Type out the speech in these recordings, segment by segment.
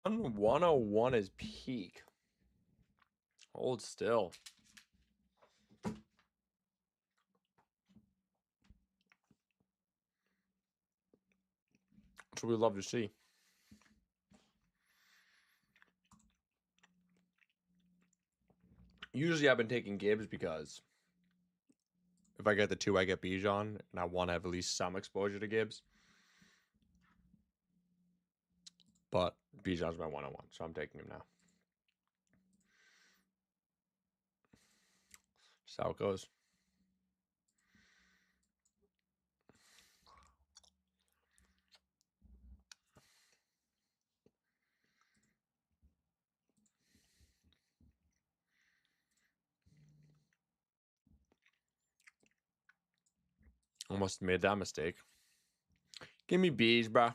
101 is peak. Hold still. That's what we love to see. Usually I've been taking Gibbs because if I get the 2, I get Bijan, and I want to have at least some exposure to Gibbs. But Bijan's my 101, so I'm taking him now. That's how it goes. Almost made that mistake. Give me B's, bro.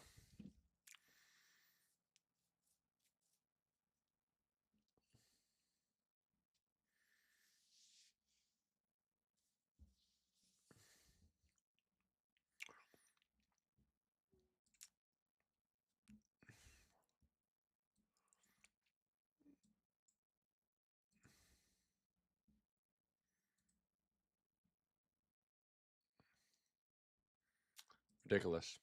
Ridiculous.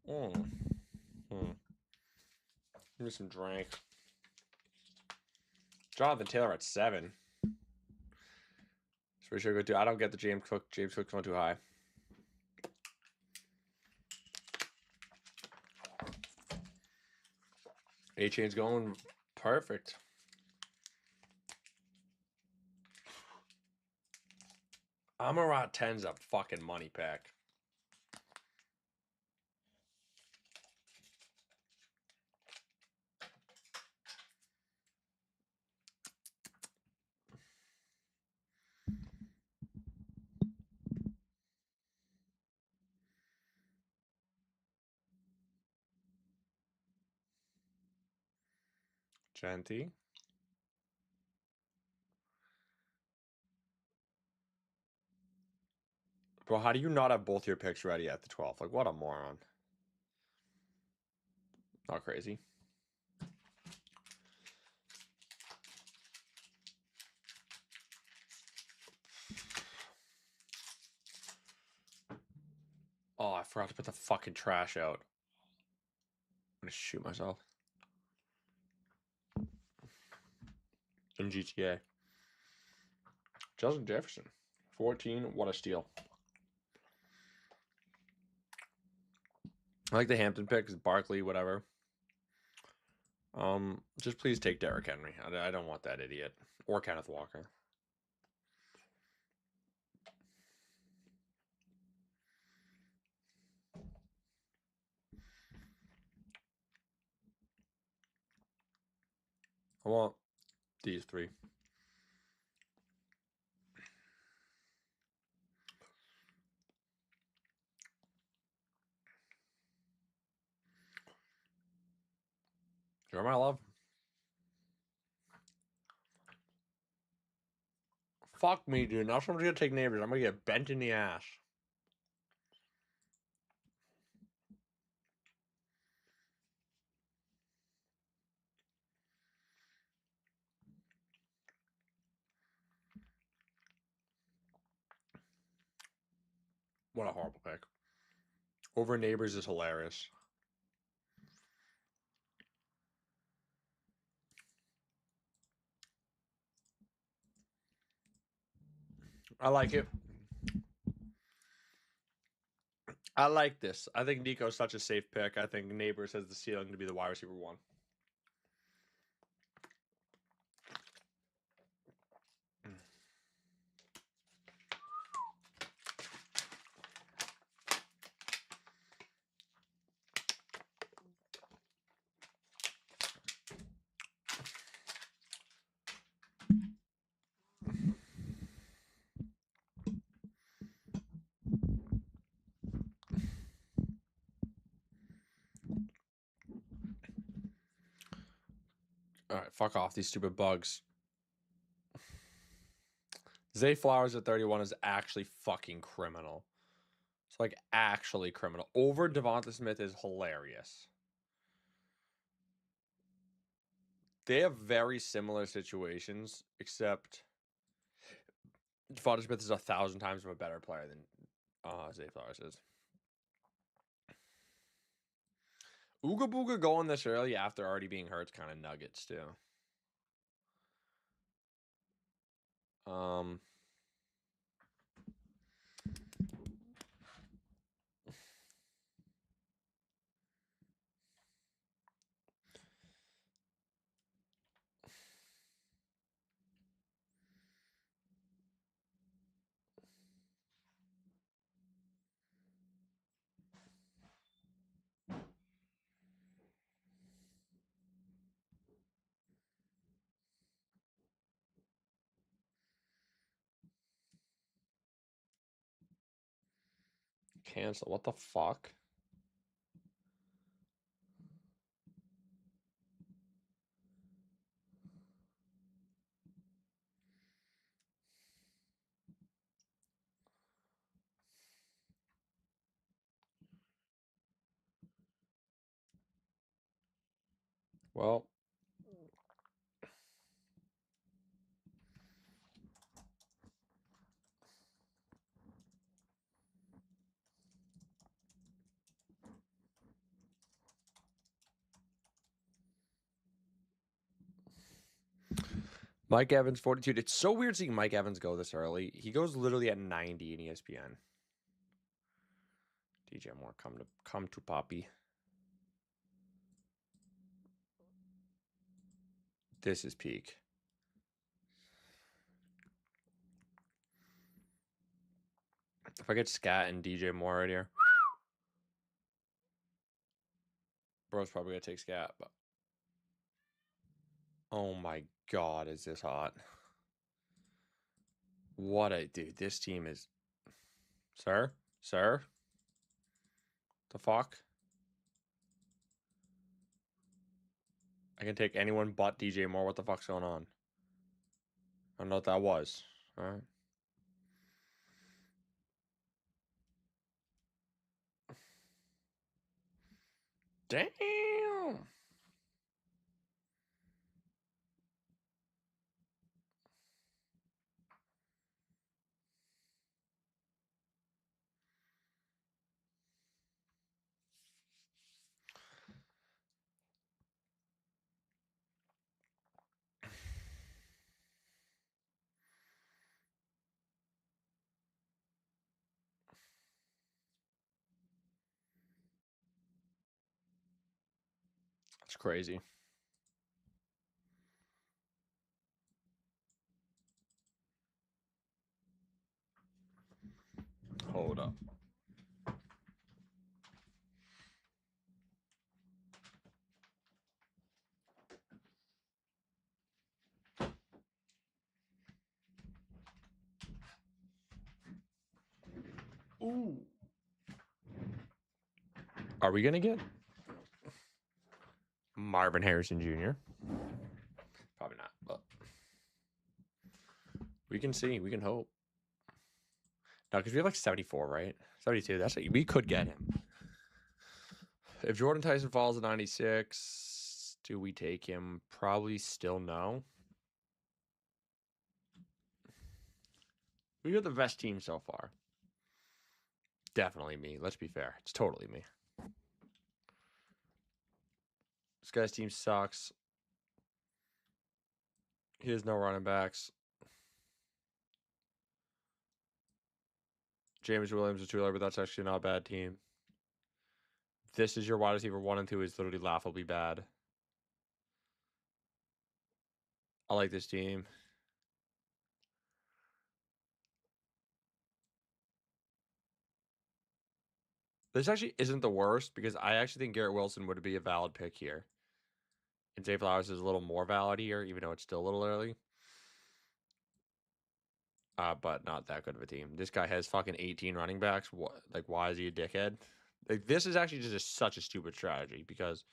Give me some drink. Jonathan Taylor at 7. So we should go to. I don't get the James Cook. James Cook's going too high. A-Chain's going perfect. Amarat 10's a fucking money pack. Genty. Bro, how do you not have both your picks ready at the 12th? Like, what a moron. Not crazy. Oh, I forgot to put the fucking trash out. I'm gonna shoot myself. In GTA. Justin Jefferson. 14. What a steal. I like the Hampton pick. Barkley, whatever. Just please take Derrick Henry. I don't want that idiot. Or Kenneth Walker. I want these 3. You're my love. Fuck me, dude. Now someone's gonna take Neighbors. I'm gonna get bent in the ass. What a horrible pick. Over Neighbors is hilarious. I like it. I like this. I think Nico's such a safe pick. I think Neighbors has the ceiling to be the wide receiver 1. All right, fuck off these stupid bugs. Zay Flowers at 31 is actually fucking criminal. It's like actually criminal. Over Devonta Smith is hilarious. They have very similar situations, except Devonta Smith is 1,000 times of a better player than Zay Flowers is. Ooga Booga going this early after already being hurt is kind of nuggets too. Cancel. What the fuck? Well, Mike Evans, 42. It's so weird seeing Mike Evans go this early. He goes literally at 90 in ESPN. DJ Moore, come to Poppy. This is peak. If I get Scat and DJ Moore right here, bro's probably gonna take Scat. But oh my god, is this hot? What a dude! This team is, sir. The fuck? I can take anyone but DJ Moore. What the fuck's going on? I don't know what that was. All right. Damn. That's crazy. Hold up. Ooh. Are we gonna get Marvin Harrison Jr.? Probably not, but we can see. We can hope. No, because we have like 74, right? 72. That's what we could get him. If Jordan Tyson falls at 96, do we take him? Probably still no. We got the best team so far. Definitely me. Let's be fair. It's totally me. This guy's team sucks. He has no running backs. James Williams is too low, but that's actually not a bad team. This is your wide receiver 1 and 2 is literally laughably bad. I like this team. This actually isn't the worst because I actually think Garrett Wilson would be a valid pick here. And Zay Flowers is a little more valid here, even though it's still a little early. But not that good of a team. This guy has fucking 18 running backs. What? Like, why is he a dickhead? Like, this is actually just such a stupid strategy because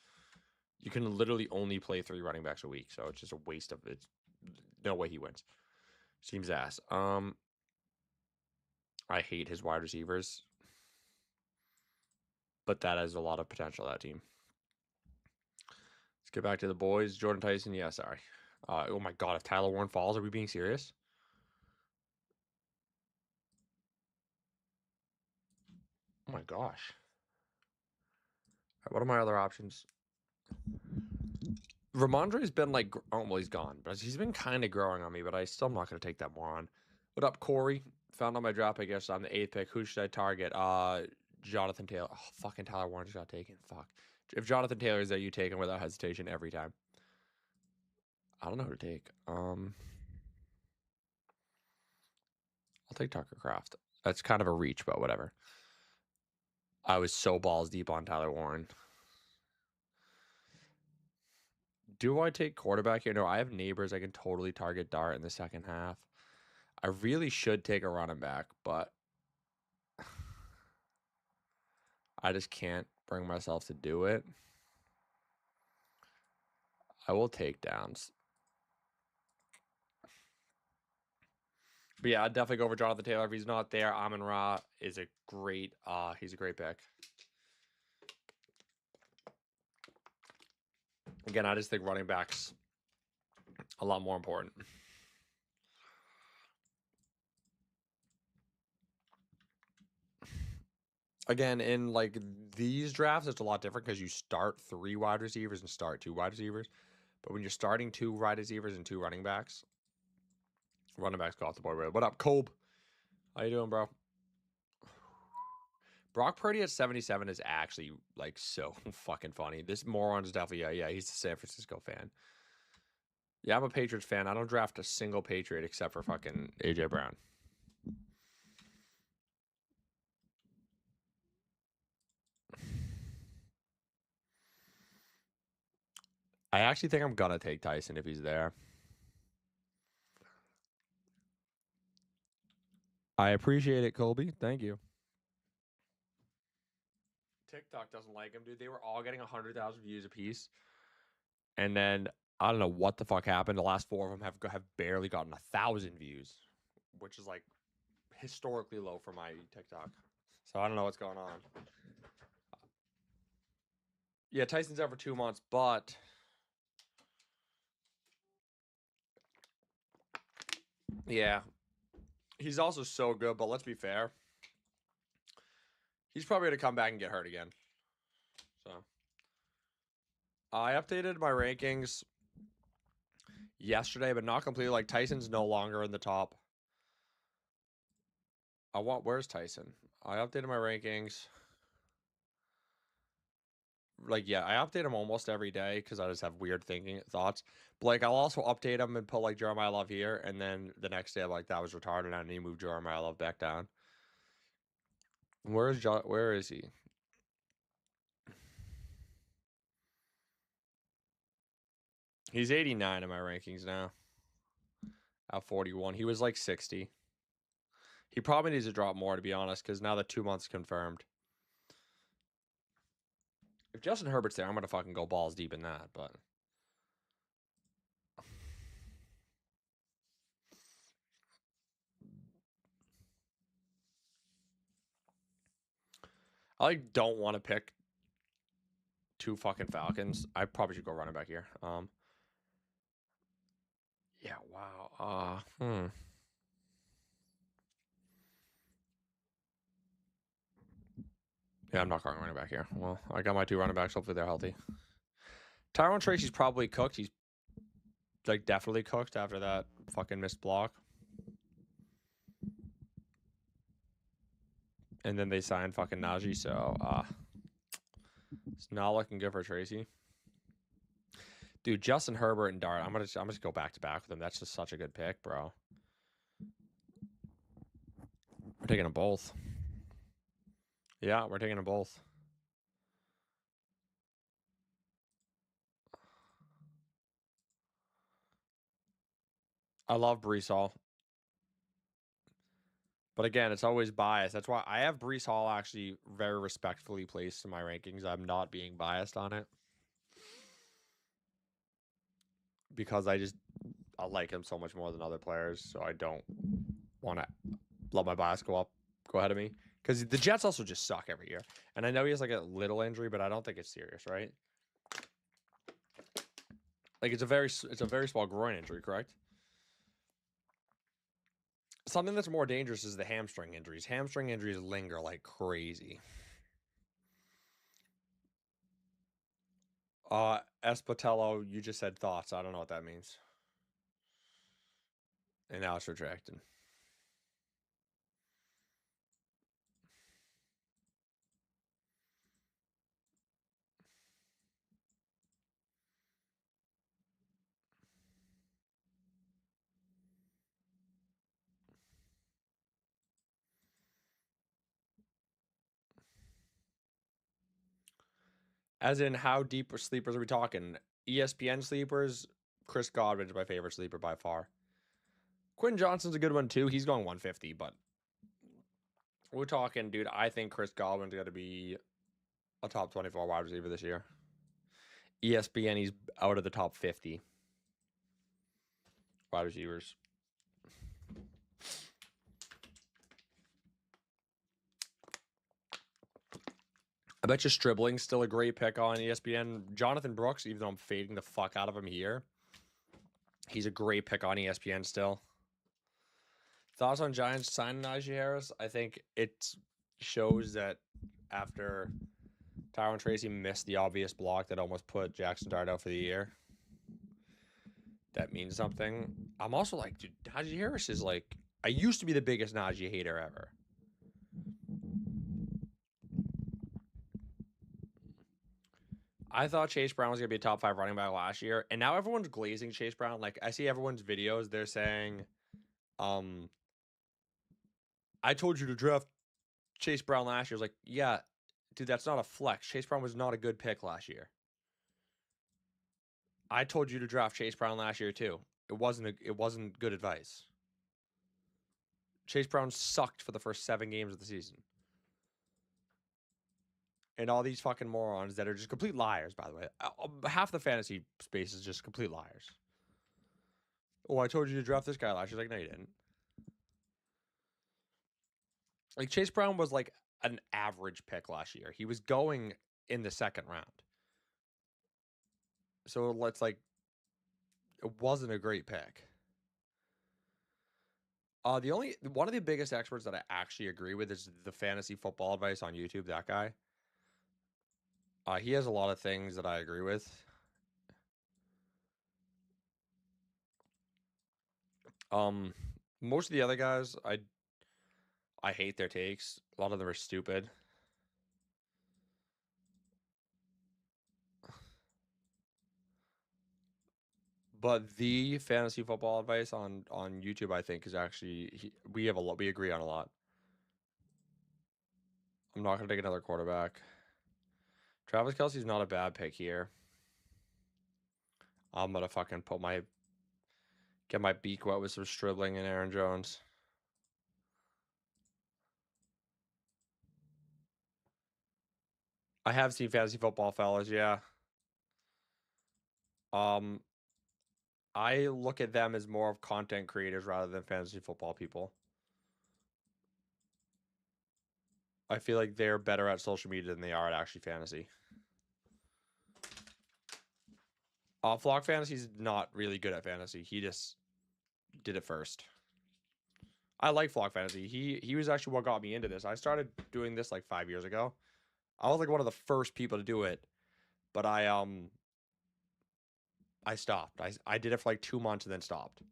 You can literally only play 3 running backs a week, so it's just a waste of it. No way he wins. Seems ass. I hate his wide receivers, but that has a lot of potential, that team. Let's get back to the boys. Jordan Tyson, yeah, sorry. Oh my god, if Tyler Warren falls, are we being serious? Oh my gosh. What are my other options? Ramondre's been like, oh, well, he's gone, but he's been kind of growing on me, but I still am not going to take that moron. What up, Corey? Found on my draft, I guess, on the 8th pick. Who should I target? Jonathan Taylor. Oh, fucking Tyler Warren just got taken. Fuck. If Jonathan Taylor is there, you take him without hesitation every time. I don't know who to take. I'll take Tucker Kraft. That's kind of a reach, but whatever. I was so balls deep on Tyler Warren. Do I take quarterback here? No, I have neighbors. I can totally target Dart in the second half. I really should take a running back, but I just can't bring myself to do it. I will take downs. But yeah, I'd definitely go over Jonathan Taylor. If he's not there, Amon-Ra is a great he's a great pick. Again, I just think running backs a lot more important. Again, in like these drafts, it's a lot different because you start 3 wide receivers and start 2 wide receivers. But when you're starting 2 wide receivers and 2 running backs go off the board. What up, Kobe? How you doing, bro? Brock Purdy at 77 is actually like so fucking funny. This moron is definitely yeah, he's a San Francisco fan. Yeah, I'm a Patriots fan. I don't draft a single Patriot except for fucking AJ Brown. I actually think I'm gonna take Tyson if he's there. I appreciate it, Colby. Thank you. TikTok doesn't like him, dude. They were all getting 100,000 views apiece, and then I don't know what the fuck happened. The last 4 of them have barely gotten 1,000 views, which is like historically low for my TikTok. So I don't know what's going on. Yeah, Tyson's out for 2 months, but yeah, he's also so good. But let's be fair, he's probably gonna come back and get hurt again. So I updated my rankings yesterday, but not completely. Like Tyson's no longer in the top. Where's Tyson? I updated my rankings. Like, yeah, I update them almost every day because I just have weird thoughts. But like, I'll also update them and put like Jeremiah Love here, and then the next day I'm like, that was retarded. I need to move Jeremiah Love back down. Where is he? He's 89 in my rankings now. At 41, he was like 60. He probably needs to drop more, to be honest, because now the 2 months confirmed. If Justin Herbert's there, I'm gonna fucking go balls deep in that. But I like don't want to pick 2 fucking Falcons. I probably should go running back here. Yeah. Wow. Yeah, I'm not going running back here. Well, I got my 2 running backs. Hopefully they're healthy. Tyrone Tracy's probably cooked. He's like definitely cooked after that fucking missed block. And then they signed fucking Najee, so it's not looking good for Tracy. Dude, Justin Herbert and Dart, I'm gonna go back to back with them. That's just such a good pick, bro. We're taking them both. Yeah, we're taking them both. I love Brees Hall. But again, it's always biased. That's why I have Brees Hall actually very respectfully placed in my rankings. I'm not being biased on it. because I like him so much more than other players, so I don't want to let my bias go ahead of me. Because the Jets also just suck every year, and I know he has like a little injury, but I don't think it's serious, right? Like it's a very small groin injury, correct? Something that's more dangerous is the hamstring injuries. Hamstring injuries linger like crazy. Espatello, you just said thoughts. I don't know what that means. And now it's retracted. As in, how deep sleepers are we talking? ESPN sleepers, Chris Godwin's my favorite sleeper by far. Quinn Johnson's a good one too. He's going 150, but we're talking, dude. I think Chris Godwin's got to be a top 24 wide receiver this year. ESPN, he's out of the top 50 wide receivers. I bet you Stribling's still a great pick on ESPN. Jonathan Brooks, even though I'm fading the fuck out of him here, he's a great pick on ESPN still. Thoughts on Giants signing Najee Harris? I think it shows that after Tyron Tracy missed the obvious block that almost put Jackson Dart out for the year, that means something. I'm also like, dude, Najee Harris is like, I used to be the biggest Najee hater ever. I thought Chase Brown was going to be a top 5 running back last year, and now everyone's glazing Chase Brown. Like, I see everyone's videos, they're saying, I told you to draft Chase Brown last year. I was like, yeah, dude, that's not a flex. Chase Brown was not a good pick last year. I told you to draft Chase Brown last year too. It wasn't good advice. Chase Brown sucked for the first 7 games of the season. And all these fucking morons that are just complete liars, by the way. Half the fantasy space is just complete liars. Oh, I told you to draft this guy last year. Like, no, you didn't. Like, Chase Brown was like an average pick last year. He was going in the 2nd round. So let's like, it wasn't a great pick. One of the biggest experts that I actually agree with is the fantasy football advice on YouTube. That guy, he has a lot of things that I agree with. Most of the other guys, I hate their takes. A lot of them are stupid. But the fantasy football advice on YouTube, I think, is actually we agree on a lot. I'm not gonna take another quarterback. Travis Kelce's not a bad pick here. I'm gonna fucking get my beak wet with some Stribling and Aaron Jones. I have seen fantasy football fellas, yeah. I look at them as more of content creators rather than fantasy football people. I feel like they're better at social media than they are at actually fantasy. Flock Fantasy's not really good at fantasy. He just did it first. I like Flock Fantasy. He was actually what got me into this. I started doing this like 5 years ago. I was like one of the first people to do it, but I stopped. I did it for like 2 months and then stopped.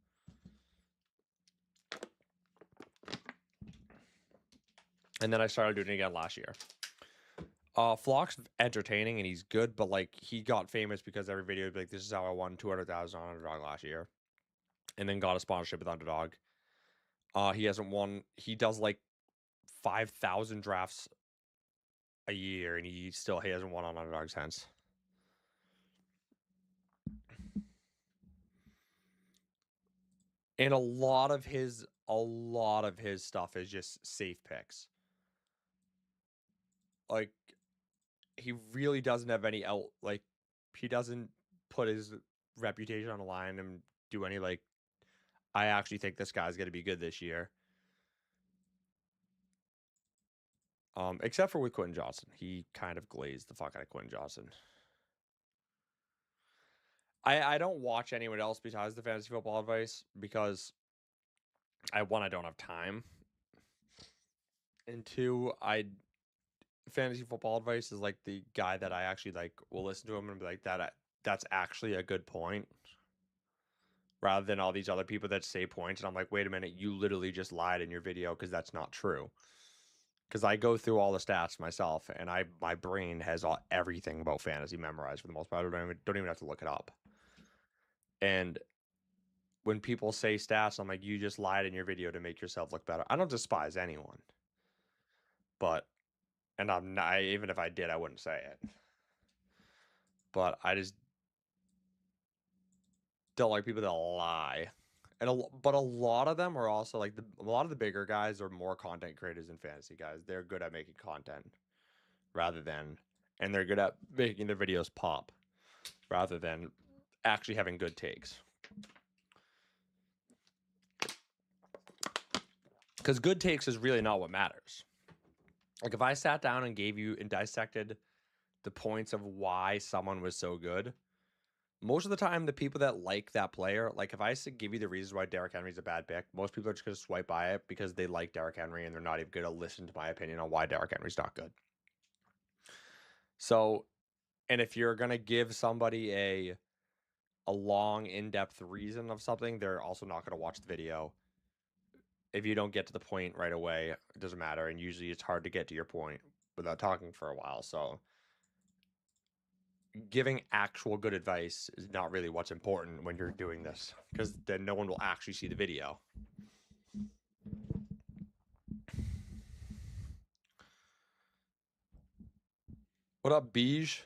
And then I started doing it again last year. Flock's entertaining and he's good, but like he got famous because every video would be like, "This is how I won 200,000 on Underdog last year," and then got a sponsorship with Underdog. He hasn't won. He does like 5,000 drafts a year, and he hasn't won on Underdog since. And a lot of his stuff is just safe picks. Like he really doesn't have any out. Like he doesn't put his reputation on the line and do any, like, I actually think this guy's going to be good this year. Except for with Quentin Johnson. He kind of glazed the fuck out of Quentin Johnson. I don't watch anyone else besides the fantasy football advice because I don't have time. And two, fantasy football advice is like the guy that I actually like will listen to him and be like, that's actually a good point. Rather than all these other people that say points and I'm like, wait a minute, you literally just lied in your video because that's not true. Because I go through all the stats myself and my brain has everything about fantasy memorized for the most part. I don't even have to look it up. And when people say stats, I'm like, you just lied in your video to make yourself look better. I don't despise anyone. But, and I'm not, even if I did, I wouldn't say it. But I just don't like people that lie. But a lot of them are also like a lot of the bigger guys are more content creators than fantasy guys. They're good at making content and they're good at making their videos pop rather than actually having good takes. Because good takes is really not what matters. Like if I sat down and gave you and dissected the points of why someone was so good, most of the time the people that like that player, like if I give you the reasons why Derrick Henry's a bad pick, most people are just going to swipe by it because they like Derrick Henry and they're not even going to listen to my opinion on why Derrick Henry's not good. So, and if you're going to give somebody a long, in-depth reason of something, they're also not going to watch the video. If you don't get to the point right away, it doesn't matter. And usually it's hard to get to your point without talking for a while. So giving actual good advice is not really what's important when you're doing this because then no one will actually see the video. What up, Beige?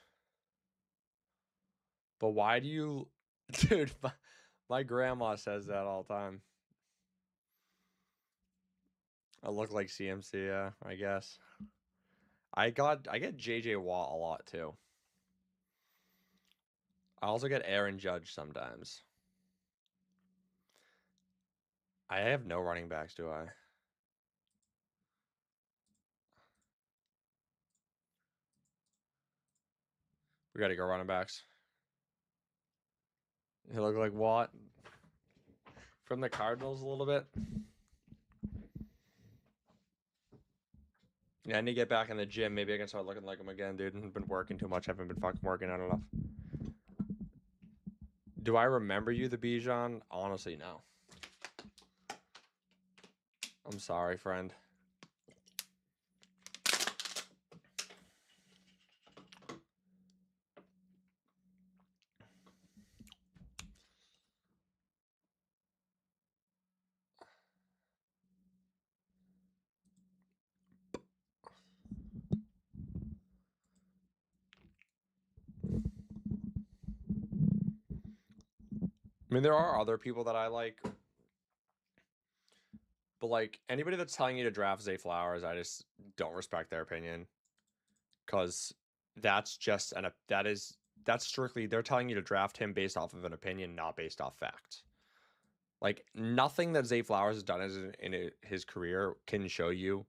But why do you... Dude, my grandma says that all the time. I look like CMC, yeah, I guess. I get JJ Watt a lot, too. I also get Aaron Judge sometimes. I have no running backs, do I? We got to go running backs. He look like Watt from the Cardinals a little bit. Yeah, I need to get back in the gym. Maybe I can start looking like him again, dude. I've been working too much. I haven't been fucking working out enough. Do I remember you, the Bijan? Honestly, no. I'm sorry, friend. I mean, there are other people that I like. But, like, anybody that's telling you to draft Zay Flowers, I just don't respect their opinion. Because that's just that's strictly, they're telling you to draft him based off of an opinion, not based off facts. Like, nothing that Zay Flowers has done in his career can show you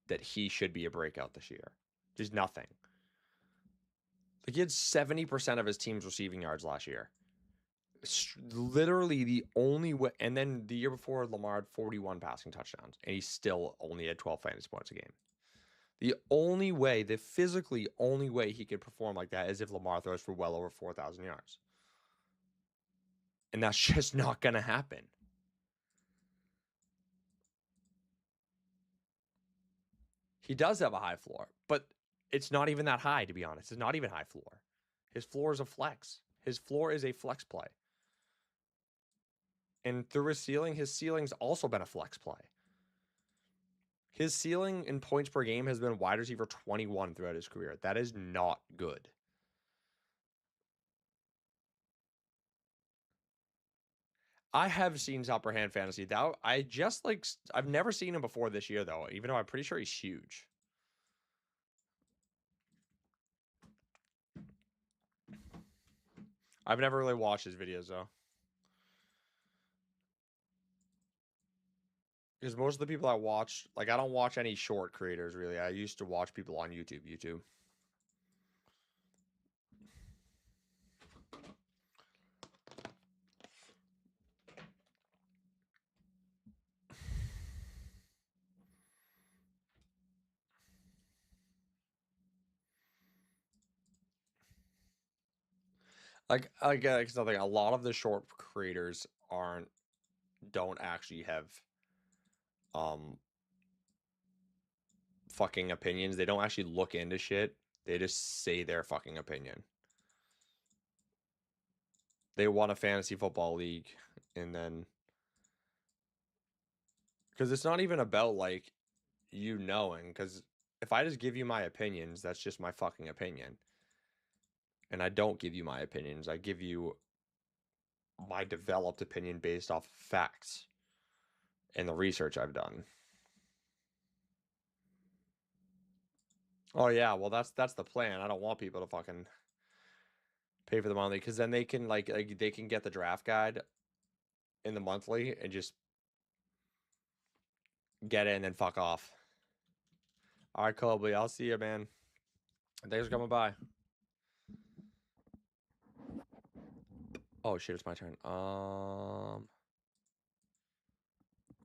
that he should be a breakout this year. There's nothing. Like, he had 70% of his team's receiving yards last year. Literally the only way, and then the year before, Lamar had 41 passing touchdowns, and he still only had 12 fantasy points a game. The only way, the physically only way he could perform like that is if Lamar throws for well over 4,000 yards. And that's just not going to happen. He does have a high floor, but it's not even that high, to be honest. It's not even high floor. His floor is a flex. His floor is a flex play. And through his ceiling's also been a flex play. His ceiling in points per game has been wide receiver 21 throughout his career. That is not good. I have seen upper hand fantasy. I've never seen him before this year, though, even though I'm pretty sure he's huge. I've never really watched his videos though. Because most of the people I watch, like I don't watch any short creators really. I used to watch people on YouTube. Like something. A lot of the short creators don't actually have um fucking opinions. They don't actually look into shit. They just say their fucking opinion. They won a fantasy football league, and then because it's not even about like you knowing. Because if I just give you my opinions, that's just my fucking opinion. And I don't give you my opinions. I give you my developed opinion based off facts and the research I've done. Oh yeah, well that's the plan. I don't want people to fucking pay for the monthly because then they can like they can get the draft guide in the monthly and just get it and then fuck off. All right, Colby, I'll see you, man. Thanks for coming by. Oh shit, it's my turn.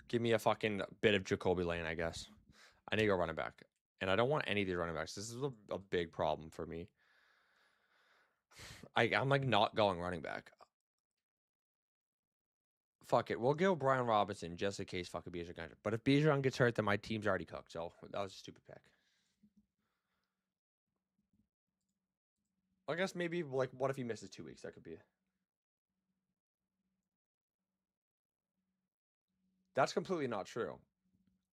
Give me a fucking bit of Jacoby Lane, I guess. I need to go running back, and I don't want any of these running backs. This is a big problem for me. I'm like not going running back. Fuck it. We'll go Brian Robinson just in case fucking Bijan gets hurt. But if Bijan gets hurt, then my team's already cooked. So that was a stupid pick. I guess maybe like what if he misses 2 weeks? That could be. That's completely not true.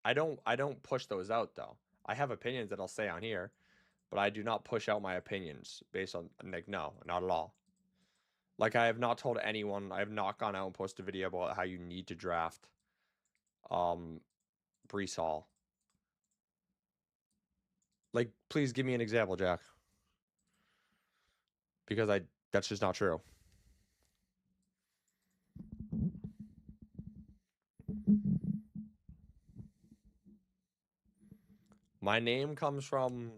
I don't push those out though. I have opinions that I'll say on here, but I do not push out my opinions based on like no, not at all. Like I have not told anyone. I have not gone out and posted a video about how you need to draft um Brees Hall. Like please give me an example, Jack. Because that's just not true. My name comes from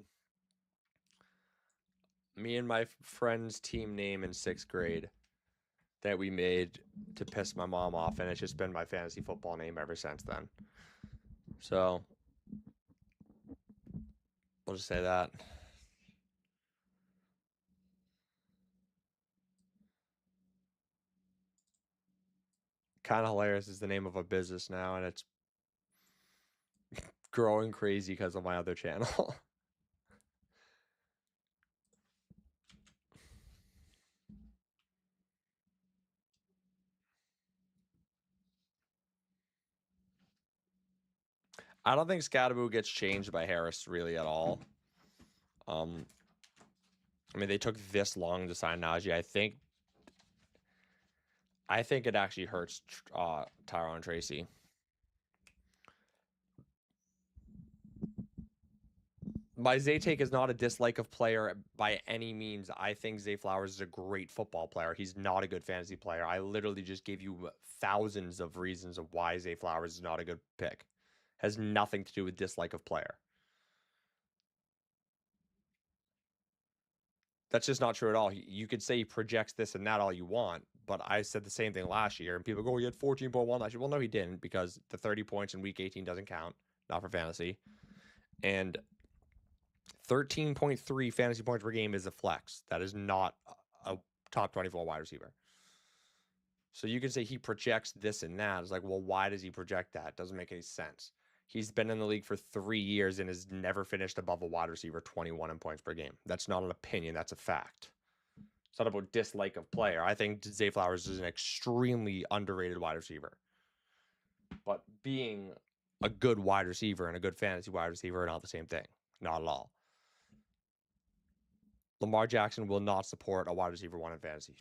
me and my friend's team name in 6th grade that we made to piss my mom off, and it's just been my fantasy football name ever since then. So we'll just say that. Kind of hilarious is the name of a business now, and it's growing crazy because of my other channel. I don't think Scadaboo gets changed by Harris really at all. I mean, they took this long to sign Najee. I think it actually hurts Tyrone Tracy. My Zay take is not a dislike of player by any means. I think Zay Flowers is a great football player. He's not a good fantasy player. I literally just gave you thousands of reasons of why Zay Flowers is not a good pick. Has nothing to do with dislike of player. That's just not true at all. You could say he projects this and that all you want, but I said the same thing last year, and people go, he had 14.1 last year. Well, no, he didn't, because the 30 points in week 18 doesn't count, not for fantasy. And 13.3 fantasy points per game is a flex. That is not a top 24 wide receiver. So you can say he projects this and that. It's like, well, why does he project that? It doesn't make any sense. He's been in the league for 3 years and has never finished above a wide receiver 21 in points per game. That's not an opinion. That's a fact. It's not about dislike of player. I think Zay Flowers is an extremely underrated wide receiver. But being a good wide receiver and a good fantasy wide receiver are not the same thing. Not at all. Lamar Jackson will not support a wide receiver one in fantasy.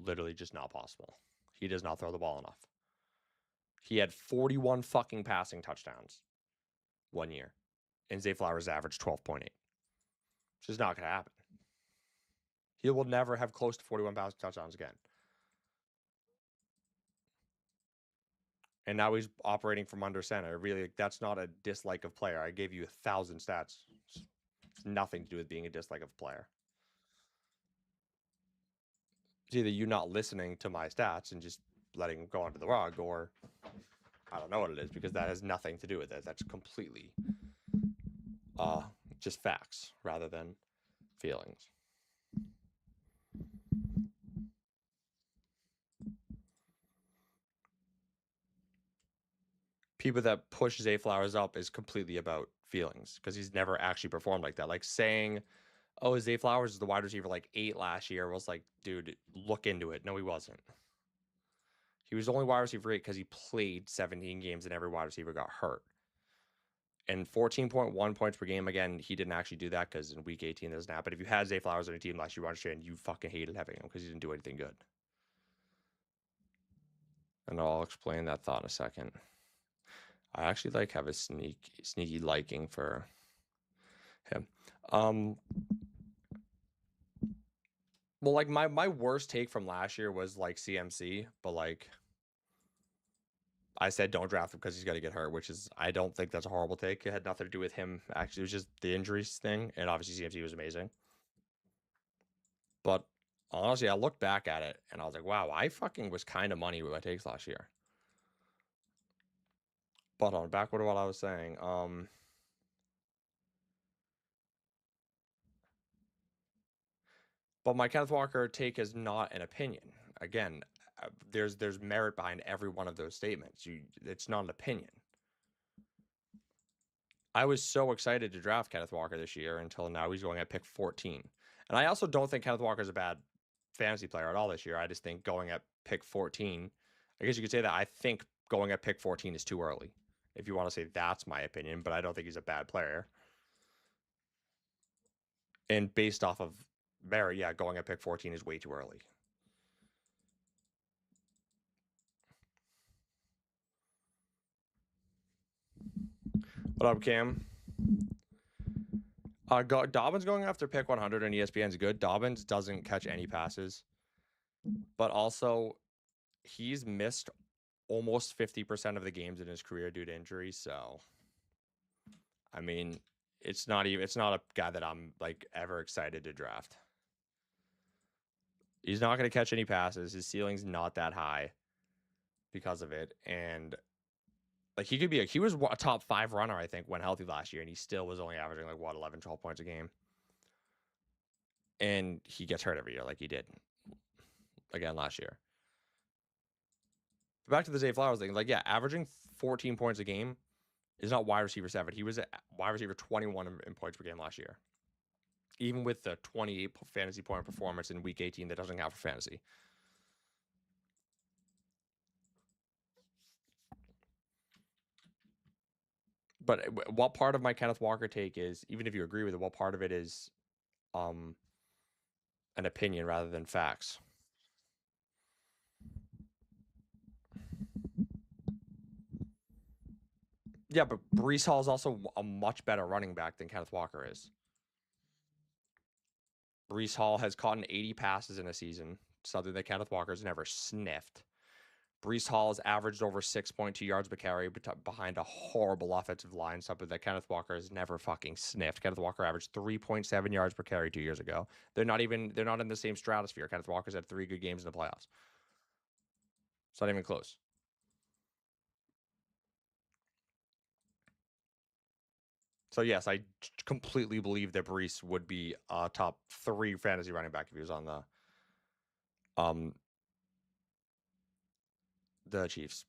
Literally just not possible. He does not throw the ball enough. He had 41 fucking passing touchdowns 1 year, and Zay Flowers averaged 12.8. It's just not going to happen. He will never have close to 41 passing touchdowns again. And now he's operating from under center. Really, that's not a dislike of player. I gave you 1,000 stats. It's nothing to do with being a dislike of player. It's either you not listening to my stats and just letting them go under the rug, or I don't know what it is, because that has nothing to do with it. That's completely just facts rather than feelings. People that push Zay Flowers up is completely about feelings, because he's never actually performed like that. Like saying, oh, Zay Flowers is the wide receiver like 8 last year, was like, dude, look into it. No, he wasn't. He was only wide receiver 8 because he played 17 games and every wide receiver got hurt. And 14.1 points per game, again, he didn't actually do that because in week 18 there's not. But if you had Zay Flowers on your team last year, you understand you fucking hated having him because he didn't do anything good. And I'll explain that thought in a second. I actually have a sneaky liking for him. Well, like my worst take from last year was like CMC, but like I said don't draft him because he's got to get hurt, which is, I don't think that's a horrible take. It had nothing to do with him. Actually, it was just the injuries thing, and obviously CMC was amazing. But honestly, I looked back at it and I was like, wow, I fucking was kind of money with my takes last year. But on back to what I was saying, but my Kenneth Walker take is not an opinion. Again, there's merit behind every one of those statements. It's not an opinion. I was so excited to draft Kenneth Walker this year until now he's going at pick 14. And I also don't think Kenneth Walker is a bad fantasy player at all this year. I just think going at pick 14, I guess you could say that I think going at pick 14 is too early, if you want to say that's my opinion, but I don't think he's a bad player. And based off of merit, yeah, going at pick 14 is way too early. What up, Cam? Dobbins going after pick 100 on ESPN's good. Dobbins doesn't catch any passes, but also he's missed almost 50% of the games in his career due to injury. So, I mean, it's not a guy that I'm like ever excited to draft. He's not going to catch any passes. His ceiling's not that high because of it. And like he was a top 5 runner, I think, when healthy last year. And he still was only averaging like 11, 12 points a game. And he gets hurt every year like he did again last year. Back to the Zay Flowers thing. Like, yeah, averaging 14 points a game is not wide receiver 7. He was a wide receiver 21 in points per game last year. Even with the 28 fantasy point performance in week 18 that doesn't count for fantasy. But what part of my Kenneth Walker take is, even if you agree with it, what part of it is an opinion rather than facts? Yeah, but Breece Hall is also a much better running back than Kenneth Walker is. Breece Hall has caught 80 passes in a season, something that Kenneth Walker's never sniffed. Breece Hall has averaged over 6.2 yards per carry behind a horrible offensive line, something that Kenneth Walker has never fucking sniffed. Kenneth Walker averaged 3.7 yards per carry 2 years ago. They're not in the same stratosphere. Kenneth Walker's had 3 good games in the playoffs. It's not even close. So yes, I completely believe that Breece would be a top 3 fantasy running back if he was on the Chiefs.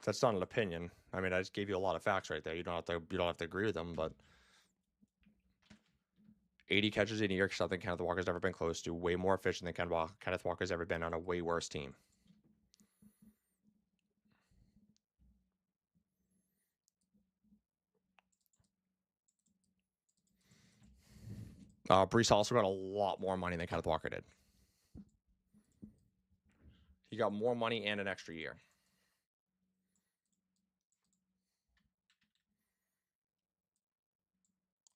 That's not an opinion. I mean, I just gave you a lot of facts right there. You don't have to agree with them, but 80 catches in a year, something Kenneth Walker's never been close to. Way more efficient than Kenneth Walker's ever been on a way worse team. Breece also got a lot more money than Kenneth Walker did. He got more money and an extra year.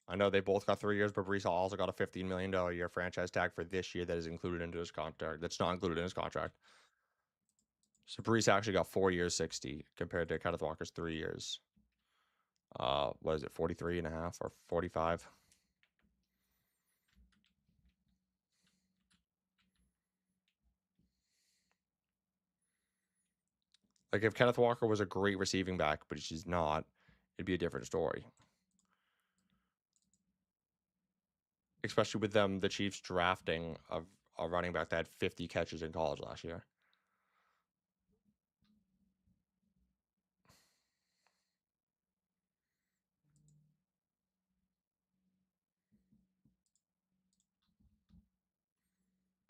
I know they both got 3 years, but Brees Hall also got a $15 million a year franchise tag for this year that is included into his contract. That's not included in his contract. So Brees actually got 4 years, 60 compared to Kenneth Walker's 3 years. What is it, 43 and a half or 45? Like if Kenneth Walker was a great receiving back, but she's not, it'd be a different story. Especially with the Chiefs drafting a running back that had 50 catches in college last year.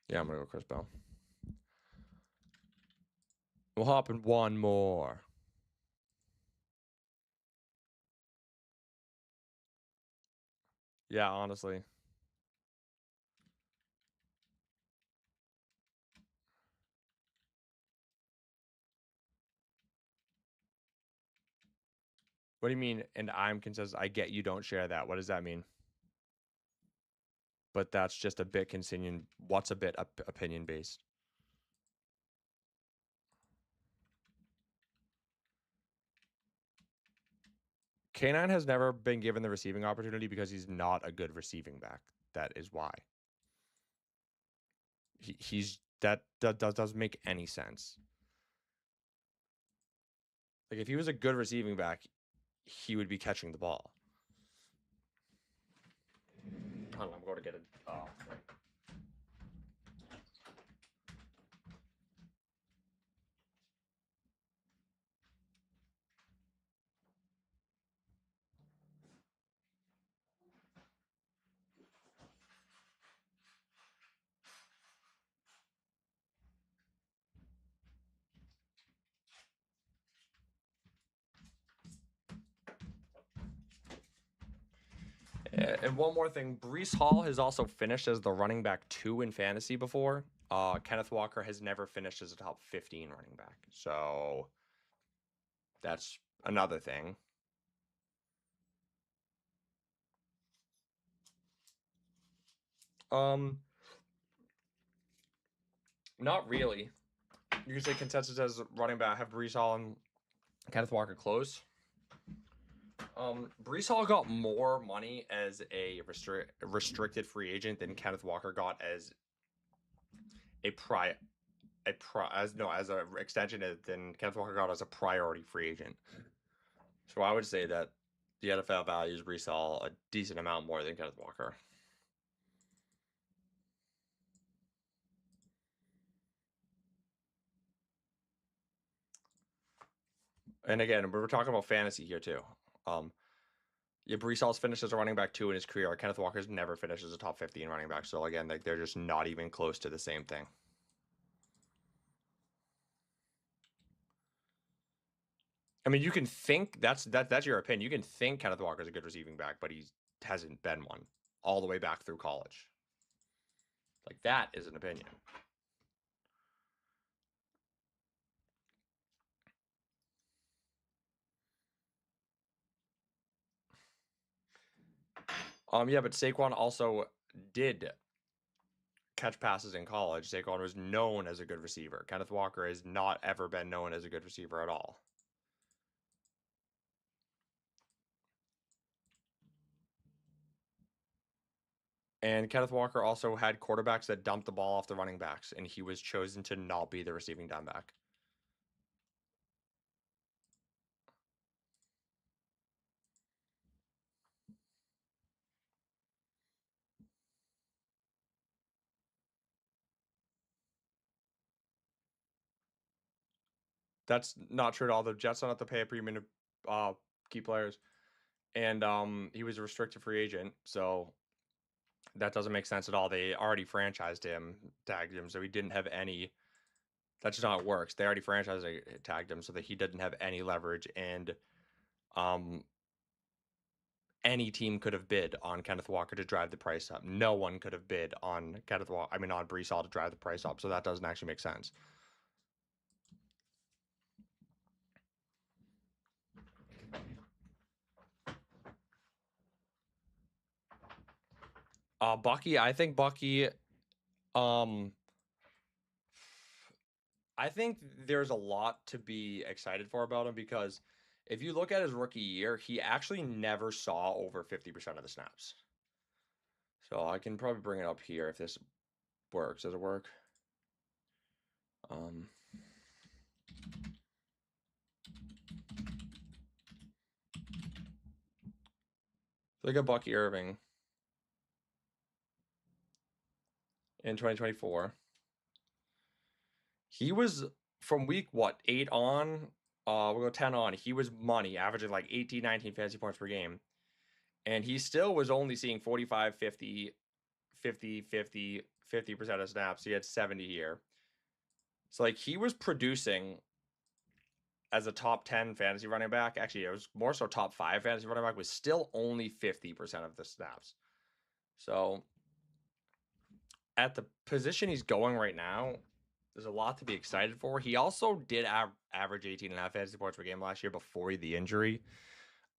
Yeah, I'm gonna go Chris Bell. We'll hop in one more. Yeah, honestly. What do you mean? And I'm consistent. I get you don't share that. What does that mean? But that's just a bit opinion. What's a bit opinion based? K9 has never been given the receiving opportunity because he's not a good receiving back. That is why. That doesn't make any sense. Like if he was a good receiving back, he would be catching the ball. Hold on, I'm going to get it. Oh, right. And one more thing, Brees Hall has also finished as the running back 2 in fantasy before. Kenneth Walker has never finished as a top 15 running back. So that's another thing. Not really. You can say consensus as running back, have Brees Hall and Kenneth Walker close. Brees Hall got more money as a restricted free agent than Kenneth Walker got as as a extension than Kenneth Walker got as a priority free agent. So I would say that the NFL values Brees Hall a decent amount more than Kenneth Walker. And again, we were talking about fantasy here too. Yeah, Brees Hall's finished as a running back 2 in his career. Kenneth Walker's never finished as a top 15 running back. So again, like they're just not even close to the same thing. I mean, you can think that's your opinion. You can think Kenneth Walker's a good receiving back, but he hasn't been one all the way back through college. Like that is an opinion. Yeah, but Saquon also did catch passes in college. Saquon was known as a good receiver. Kenneth Walker has not ever been known as a good receiver at all. And Kenneth Walker also had quarterbacks that dumped the ball off the running backs, and he was chosen to not be the receiving down back. That's not true at all. The Jets don't have to pay a premium to key players. And he was a restricted free agent, so that doesn't make sense at all. They already franchised him, tagged him, so he didn't have any. That's just not how it works. They already franchised tagged him so that he didn't have any leverage, and any team could have bid on Kenneth Walker to drive the price up. No one could have bid on on Brees Hall to drive the price up. So that doesn't actually make sense. Bucky, I think Bucky, um, I think there's a lot to be excited for about him because if you look at his rookie year, he actually never saw over 50% of the snaps. So I can probably bring it up here if this works. Does it work? Um, Look at Bucky Irving in 2024. He was from week what, 8 on, we'll go 10 on. He was money, averaging like 18, 19 fantasy points per game. And he still was only seeing 45, 50, 50, 50, 50% of snaps. He had 70 here. So like he was producing as a top 10 fantasy running back. Actually, it was more so top 5 fantasy running back, was still only 50% of the snaps. So at the position he's going right now, there's a lot to be excited for. He also did average 18.5 fantasy points per game last year before the injury.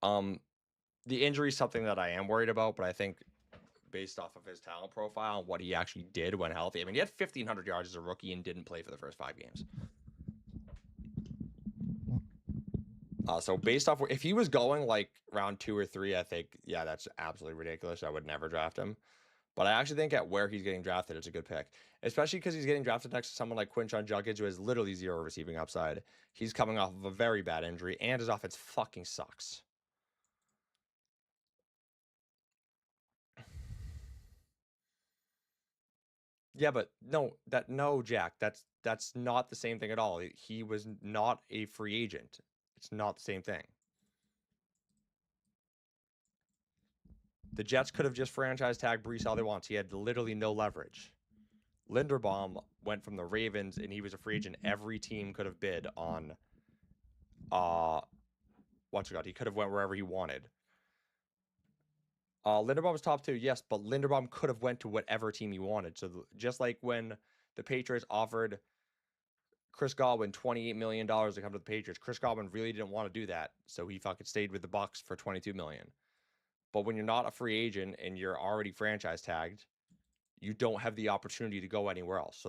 The injury is something that I am worried about, but I think based off of his talent profile and what he actually did when healthy. I mean, he had 1,500 yards as a rookie and didn't play for the first 5 games. So based off, if he was going like round 2 or 3, I think, yeah, that's absolutely ridiculous. I would never draft him. But I actually think at where he's getting drafted, it's a good pick, especially because he's getting drafted next to someone like Quinshon Judkins, who has literally 0 receiving upside. He's coming off of a very bad injury, and his offense fucking sucks. Yeah, but no, Jack, that's not the same thing at all. He was not a free agent. It's not the same thing. The Jets could have just franchise tagged Brees all they want. He had literally no leverage. Linderbaum went from the Ravens and he was a free agent. Every team could have bid on what's it called? He could have went wherever he wanted. Linderbaum was top 2, yes, but Linderbaum could have went to whatever team he wanted. So just like when the Patriots offered Chris Godwin $28 million to come to the Patriots, Chris Godwin really didn't want to do that, so he fucking stayed with the Bucs for $22 million. But when you're not a free agent and you're already franchise tagged, you don't have the opportunity to go anywhere else.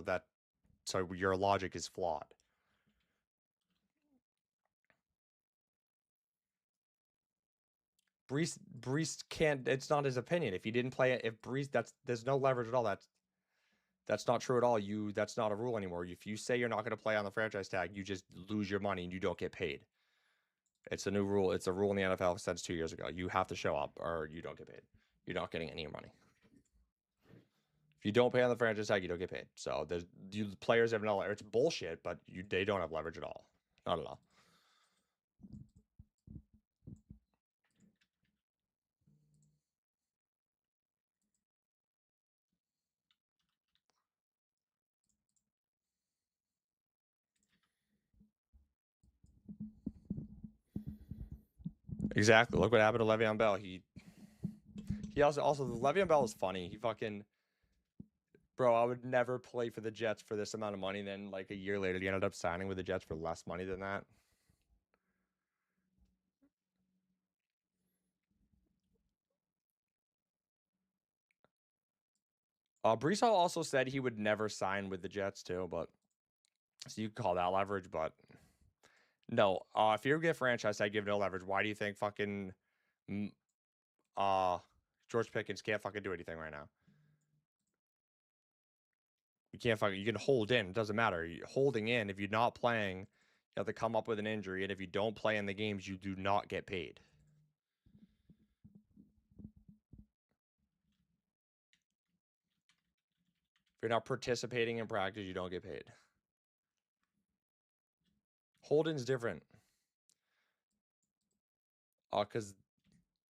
So your logic is flawed. Brees can't. It's not his opinion. If he didn't play it, if Brees, there's no leverage at all. That's not true at all. That's not a rule anymore. If you say you're not going to play on the franchise tag, you just lose your money and you don't get paid. It's a new rule. It's a rule in the NFL since 2 years ago. You have to show up or you don't get paid. You're not getting any money. If you don't pay on the franchise tag, you don't get paid. So players have no. It's bullshit, but they don't have leverage at all. Not at all. Exactly. Look what happened to Le'Veon Bell. He also Le'Veon Bell is funny. He fucking bro. I would never play for the Jets for this amount of money. Then like a year later, he ended up signing with the Jets for less money than that. Brees Hall also said he would never sign with the Jets too, but so you call that leverage, but no. If you get franchise tag, give no leverage. Why do you think fucking uh George Pickens can't fucking do anything right now? You can't fucking. You can hold in. It doesn't matter. Holding in. If you're not playing, you have to come up with an injury, and if you don't play in the games, you do not get paid. If you're not participating in practice, you don't get paid. Holding's different. Because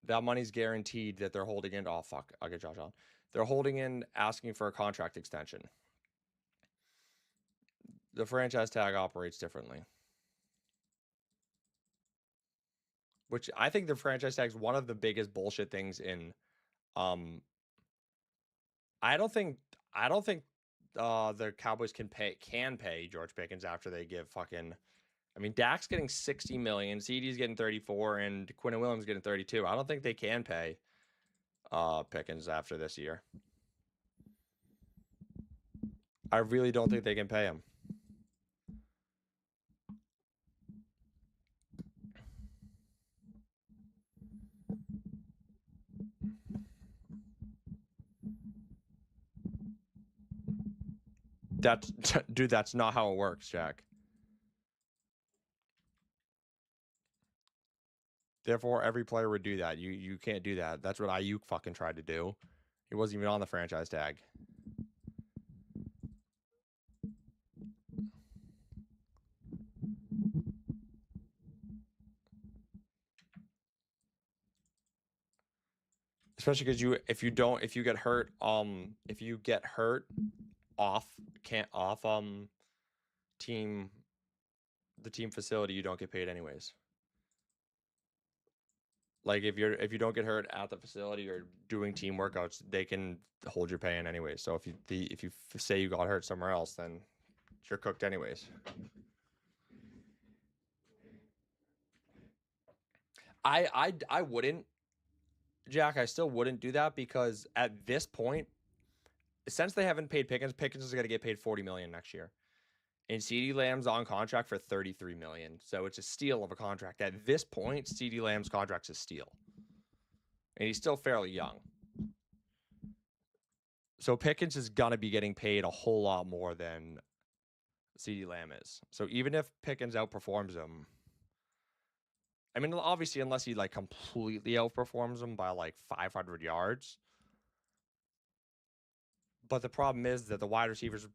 that money's guaranteed that they're holding in. Oh fuck, I'll get Josh on. They're holding in, asking for a contract extension. The franchise tag operates differently. Which I think the franchise tag is one of the biggest bullshit things in. I don't think the Cowboys can pay George Pickens after they give fucking. I mean, Dak's getting 60 million, CD's getting 34, and Quinn Williams getting 32. I don't think they can pay Pickens after this year. I really don't think they can pay him. That's dude, that's not how it works, Jack. Therefore, every player would do that. You can't do that. That's what Ayuk fucking tried to do. He wasn't even on the franchise tag. Especially because if you get hurt, off team the team facility, you don't get paid anyways. Like if you don't get hurt at the facility or doing team workouts, they can hold your pay in anyways. So if you say you got hurt somewhere else, then you're cooked anyways. I wouldn't, Jack. I still wouldn't do that because at this point, since they haven't paid Pickens, Pickens is going to get paid $40 million next year, and CeeDee Lamb's on contract for $33 million. So it's a steal of a contract. At this point, CeeDee Lamb's contract's a steal, and he's still fairly young. So Pickens is going to be getting paid a whole lot more than CeeDee Lamb is. So even if Pickens outperforms him, I mean, obviously, unless he like completely outperforms him by like 500 yards. But the problem is that the wide receivers,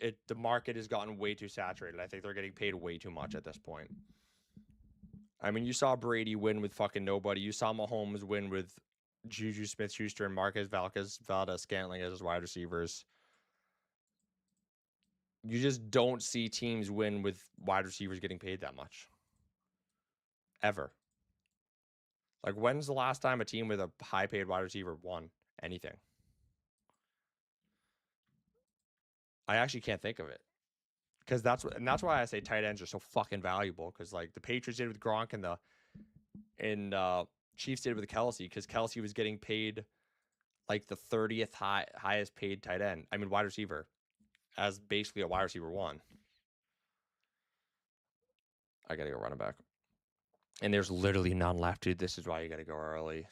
the market has gotten way too saturated. I think they're getting paid way too much at this point. I mean, you saw Brady win with fucking nobody. You saw Mahomes win with Juju Smith-Schuster and Marquez Valdes-Scantling as his wide receivers. You just don't see teams win with wide receivers getting paid that much. Ever. Like, when's the last time a team with a high-paid wide receiver won anything? I actually can't think of it. Because that's why I say tight ends are so fucking valuable. Because like the Patriots did with Gronk and Chiefs did with Kelsey. Because Kelsey was getting paid like the 30th highest paid tight end. I mean wide receiver, as basically a wide receiver one. I gotta go running back. And there's literally none left, dude. This is why you gotta go early.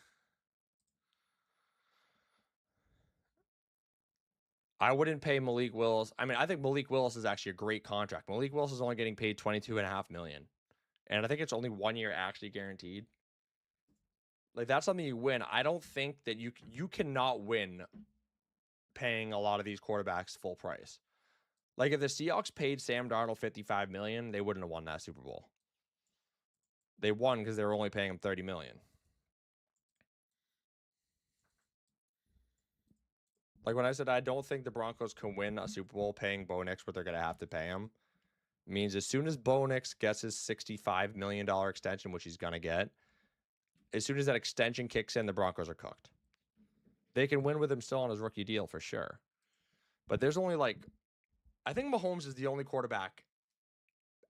I wouldn't pay Malik Willis. I mean, I think Malik Willis is actually a great contract. Malik Willis is only getting paid $22.5 million. And I think it's only 1 year actually guaranteed. Like, that's something you win. I don't think that you cannot win paying a lot of these quarterbacks full price. Like, if the Seahawks paid Sam Darnold $55 million, they wouldn't have won that Super Bowl. They won because they were only paying him $30 million. Like, when I said I don't think the Broncos can win a Super Bowl paying Bo Nix what they're going to have to pay him, means as soon as Bo Nix gets his $65 million extension, which he's going to get, as soon as that extension kicks in, the Broncos are cooked. They can win with him still on his rookie deal for sure. But there's only like, I think Mahomes is the only quarterback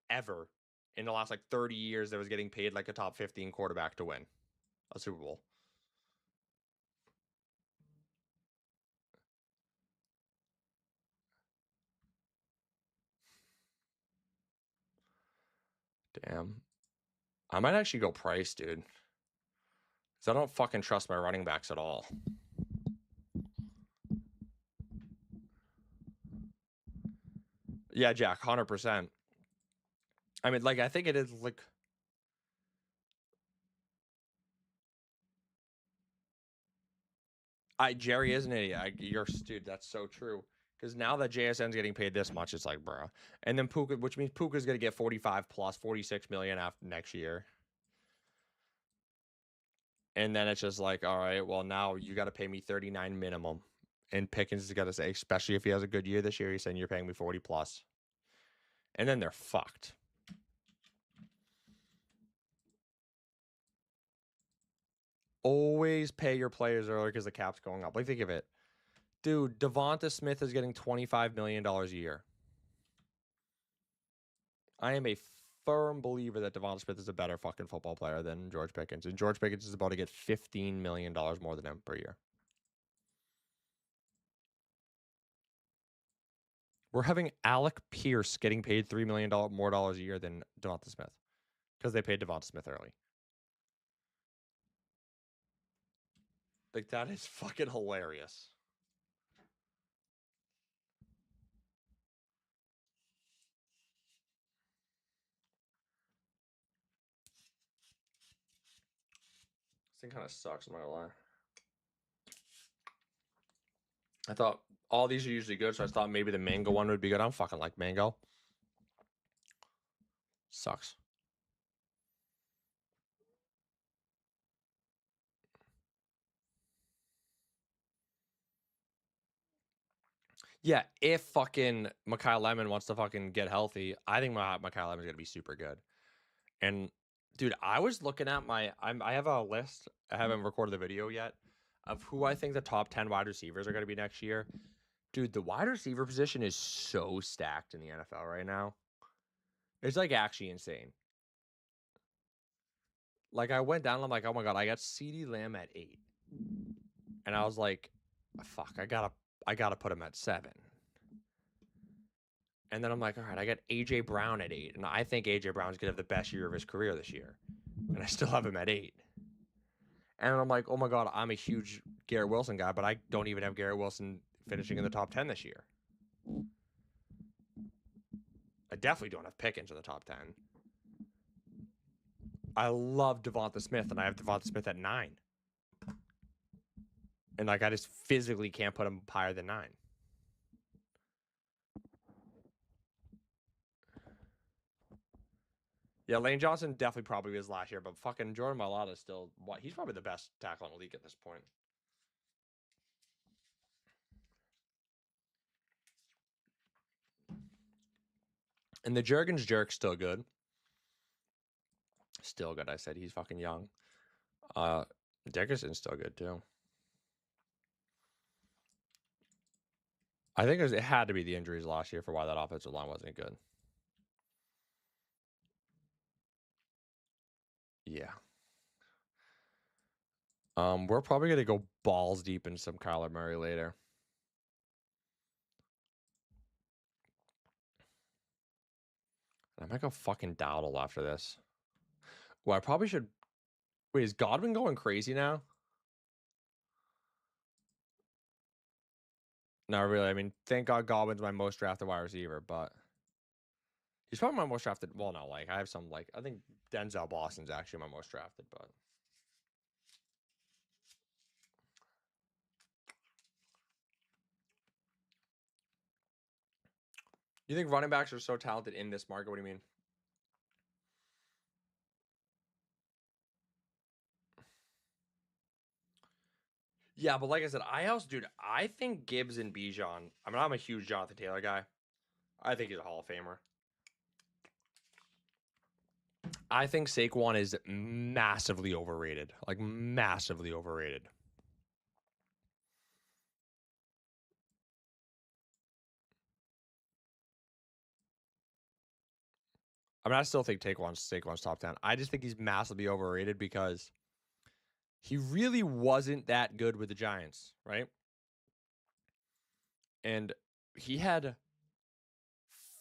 ever in the last like 30 years that was getting paid like a top 15 quarterback to win a Super Bowl. Damn. I might actually go Price, dude. Because I don't fucking trust my running backs at all. Yeah, Jack, 100%. I mean, like, I think it is like. Jerry is an idiot. Dude, that's so true. Because now that JSN's getting paid this much, it's like, bro. And then Puka, which means Puka's going to get 45 plus 46 million after next year. And then it's just like, all right, well, now you got to pay me 39 minimum. And Pickens has got to say, especially if he has a good year this year, he's saying you're paying me 40 plus. And then they're fucked. Always pay your players early because the cap's going up. Like, think of it. Dude, Devonta Smith is getting $25 million a year. I am a firm believer that Devonta Smith is a better fucking football player than George Pickens. And George Pickens is about to get $15 million more than him per year. We're having Alec Pierce getting paid $3 million more a year than Devonta Smith because they paid Devonta Smith early. Like, that is fucking hilarious. This thing kind of sucks, I'm not gonna lie. I thought all these are usually good, so I thought maybe the mango one would be good. I don't fucking like mango. Sucks. Yeah, if fucking Mekhi Lemon wants to fucking get healthy, I think Mekhi Lemon's gonna be super good. And dude, I was looking at I have a list. I haven't recorded the video yet of who I think the top 10 wide receivers are gonna be next year. Dude, the wide receiver position is so stacked in the NFL right now. It's like actually insane. Like, I went down and I'm like, oh my god, I got CeeDee Lamb at 8. And I was like, fuck, I gotta put him at 7. And then I'm like, all right, I got AJ Brown at 8. And I think AJ Brown's gonna have the best year of his career this year. And I still have him at 8. And I'm like, oh my god, I'm a huge Garrett Wilson guy, but I don't even have Garrett Wilson finishing in the top 10 this year. I definitely don't have Pickens in the top 10. I love Devonta Smith, and I have Devonta Smith at 9. And like, I just physically can't put him higher than 9. Yeah, Lane Johnson definitely probably was last year, but fucking Jordan Mailata is still what? He's probably the best tackle in the league at this point. And the Jurgens jerk's still good. Still good. I said he's fucking young. Dickerson's still good too. I think it had to be the injuries last year for why that offensive line wasn't good. Yeah. We're probably gonna go balls deep in some Kyler Murray later. I might go fucking Dowdle after this. Well, I probably should. Wait, is Godwin going crazy now? No, really. I mean, thank God Godwin's my most drafted wide receiver, but he's probably my most drafted. Well, no, like I have some like I think Denzel Boston's actually my most drafted, but you think running backs are so talented in this market? What do you mean? Yeah, but like I said, dude, I think Gibbs and Bijan. I mean, I'm a huge Jonathan Taylor guy. I think he's a Hall of Famer. I think Saquon is massively overrated. Like, massively overrated. I mean, I still think Saquon's top 10. I just think he's massively overrated because he really wasn't that good with the Giants, right? And he had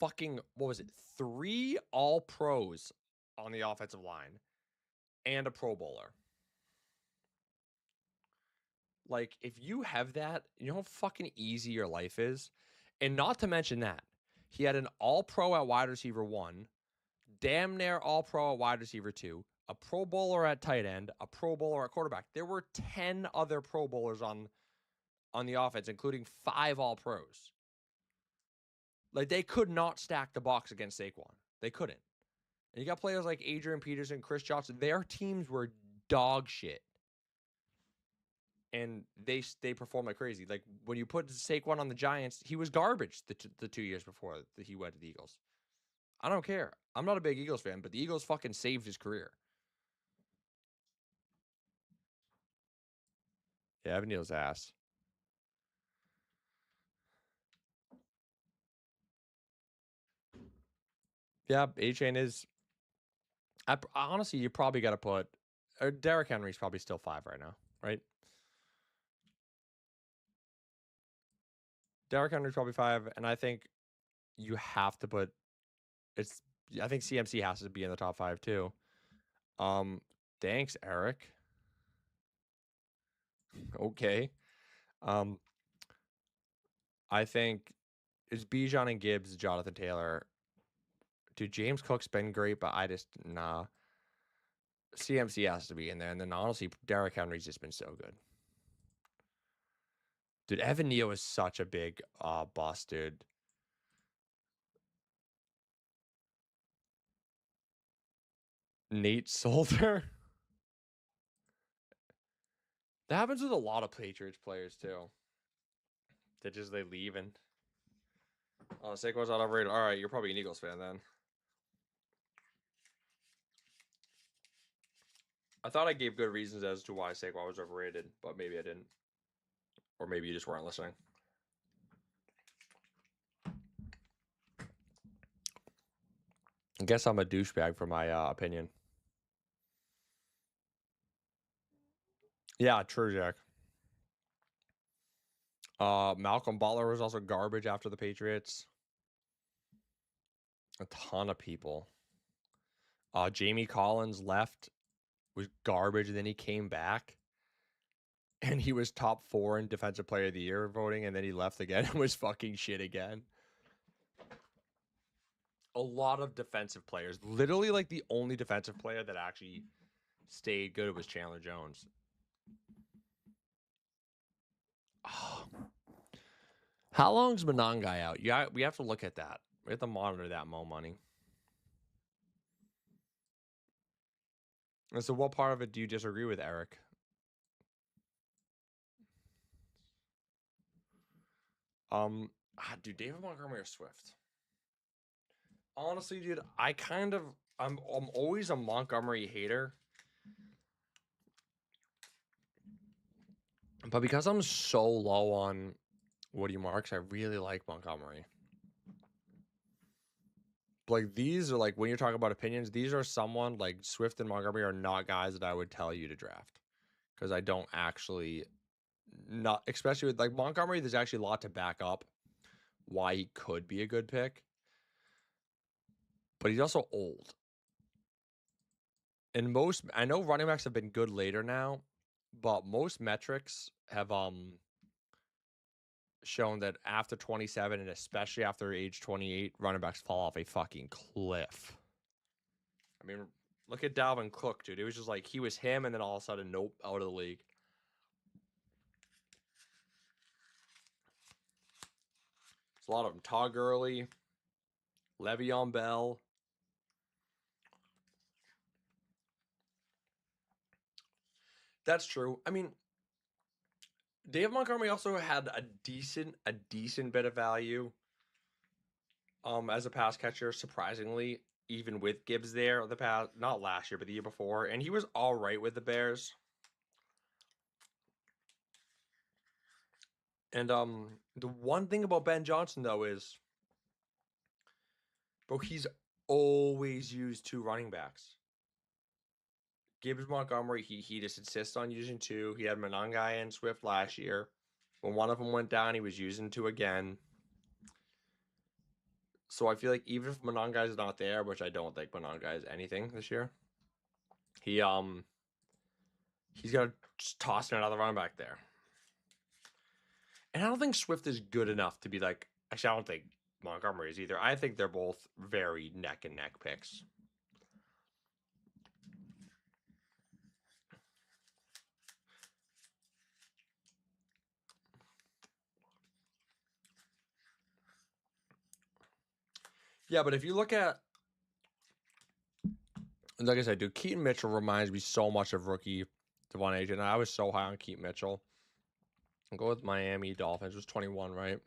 fucking, what was it, 3 all pros on the offensive line and a Pro Bowler. Like, if you have that, you know how fucking easy your life is? And not to mention that, he had an all pro at wide receiver 1, damn near all pro at wide receiver 2, a Pro Bowler at tight end, a Pro Bowler at quarterback. There were 10 other Pro Bowlers on the offense, including 5 all pros. Like, they could not stack the box against Saquon. They couldn't. And you got players like Adrian Peterson, Chris Johnson. Their teams were dog shit. And they performed like crazy. Like, when you put Saquon on the Giants, he was garbage the 2 years before he went to the Eagles. I don't care. I'm not a big Eagles fan, but the Eagles fucking saved his career. Yeah, Evan Neal's ass. Yeah, A-Chain is. Honestly, you probably got to put. Derrick Henry's probably still 5 right now, right? Derrick Henry's probably 5, and I think you have to put it's. I think CMC has to be in the top 5 too. Thanks, Eric. Okay. Um, I think it's Bijan and Gibbs, Jonathan Taylor. Dude, James Cook's been great, but I just nah. CMC has to be in there, and then honestly, Derrick Henry's just been so good. Dude, Evan Neal is such a big bust, dude. Nate Solder. That happens with a lot of Patriots players too. They leave and Saquon's not overrated. All right, you're probably an Eagles fan then. I thought I gave good reasons as to why Saquon was overrated, but maybe I didn't, or maybe you just weren't listening. I guess I'm a douchebag for my opinion. Yeah, true, Jack. Malcolm Butler was also garbage after the Patriots. A ton of people. Jamie Collins left, was garbage, and then he came back. And he was top 4 in Defensive Player of the Year voting, and then he left again and was fucking shit again. A lot of defensive players. Literally, like, the only defensive player that actually stayed good was Chandler Jones. Oh. How long's Monangai out? Yeah, we have to look at that. We have to monitor that Mo money. And so what part of it do you disagree with, Eric? Dude, David Montgomery or Swift? Honestly, dude, I'm always a Montgomery hater. But because I'm so low on Woody Marks, I really like Montgomery. Like, these are, like, when you're talking about opinions, these are someone like Swift and Montgomery are not guys that I would tell you to draft. Because I don't actually, not especially with like Montgomery, there's actually a lot to back up why he could be a good pick. But he's also old. And I know running backs have been good later now, but most metrics have shown that after 27 and especially after age 28, running backs fall off a fucking cliff. I mean, look at Dalvin Cook, dude. It was just like he was him, and then all of a sudden, nope, out of the league. It's a lot of them. Todd Gurley, Le'Veon Bell. That's true. I mean, Dave Montgomery also had a decent bit of value as a pass catcher, surprisingly, even with Gibbs there the past, not last year, but the year before, and he was all right with the Bears. And the one thing about Ben Johnson though is, bro, he's always used 2 running backs. Gibbs Montgomery, he just insists on using 2. He had Monangai and Swift last year. When one of them went down, he was using 2 again. So I feel like even if Monangai is not there, which I don't think Monangai is anything this year, he's gonna just toss another running back there. And I don't think Swift is good enough to be like. Actually, I don't think Montgomery is either. I think they're both very neck and neck picks. Yeah, but if you look at, like I said, dude, Keaton Mitchell reminds me so much of rookie Devon Agent. I was so high on Keaton Mitchell. I'll go with Miami Dolphins. It was 21, right?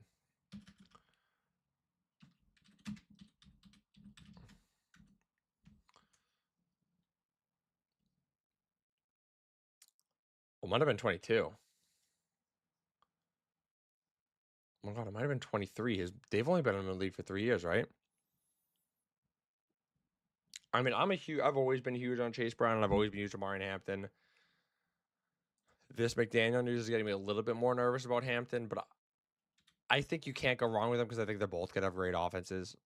It might have been 22. Oh my god, it might have been 23. They've only been in the league for 3 years, right? I mean, I've always been huge on Chase Brown, and I've always been huge on Marion Hampton. This McDaniel news is getting me a little bit more nervous about Hampton, but I think you can't go wrong with them because I think they're both gonna have great offenses.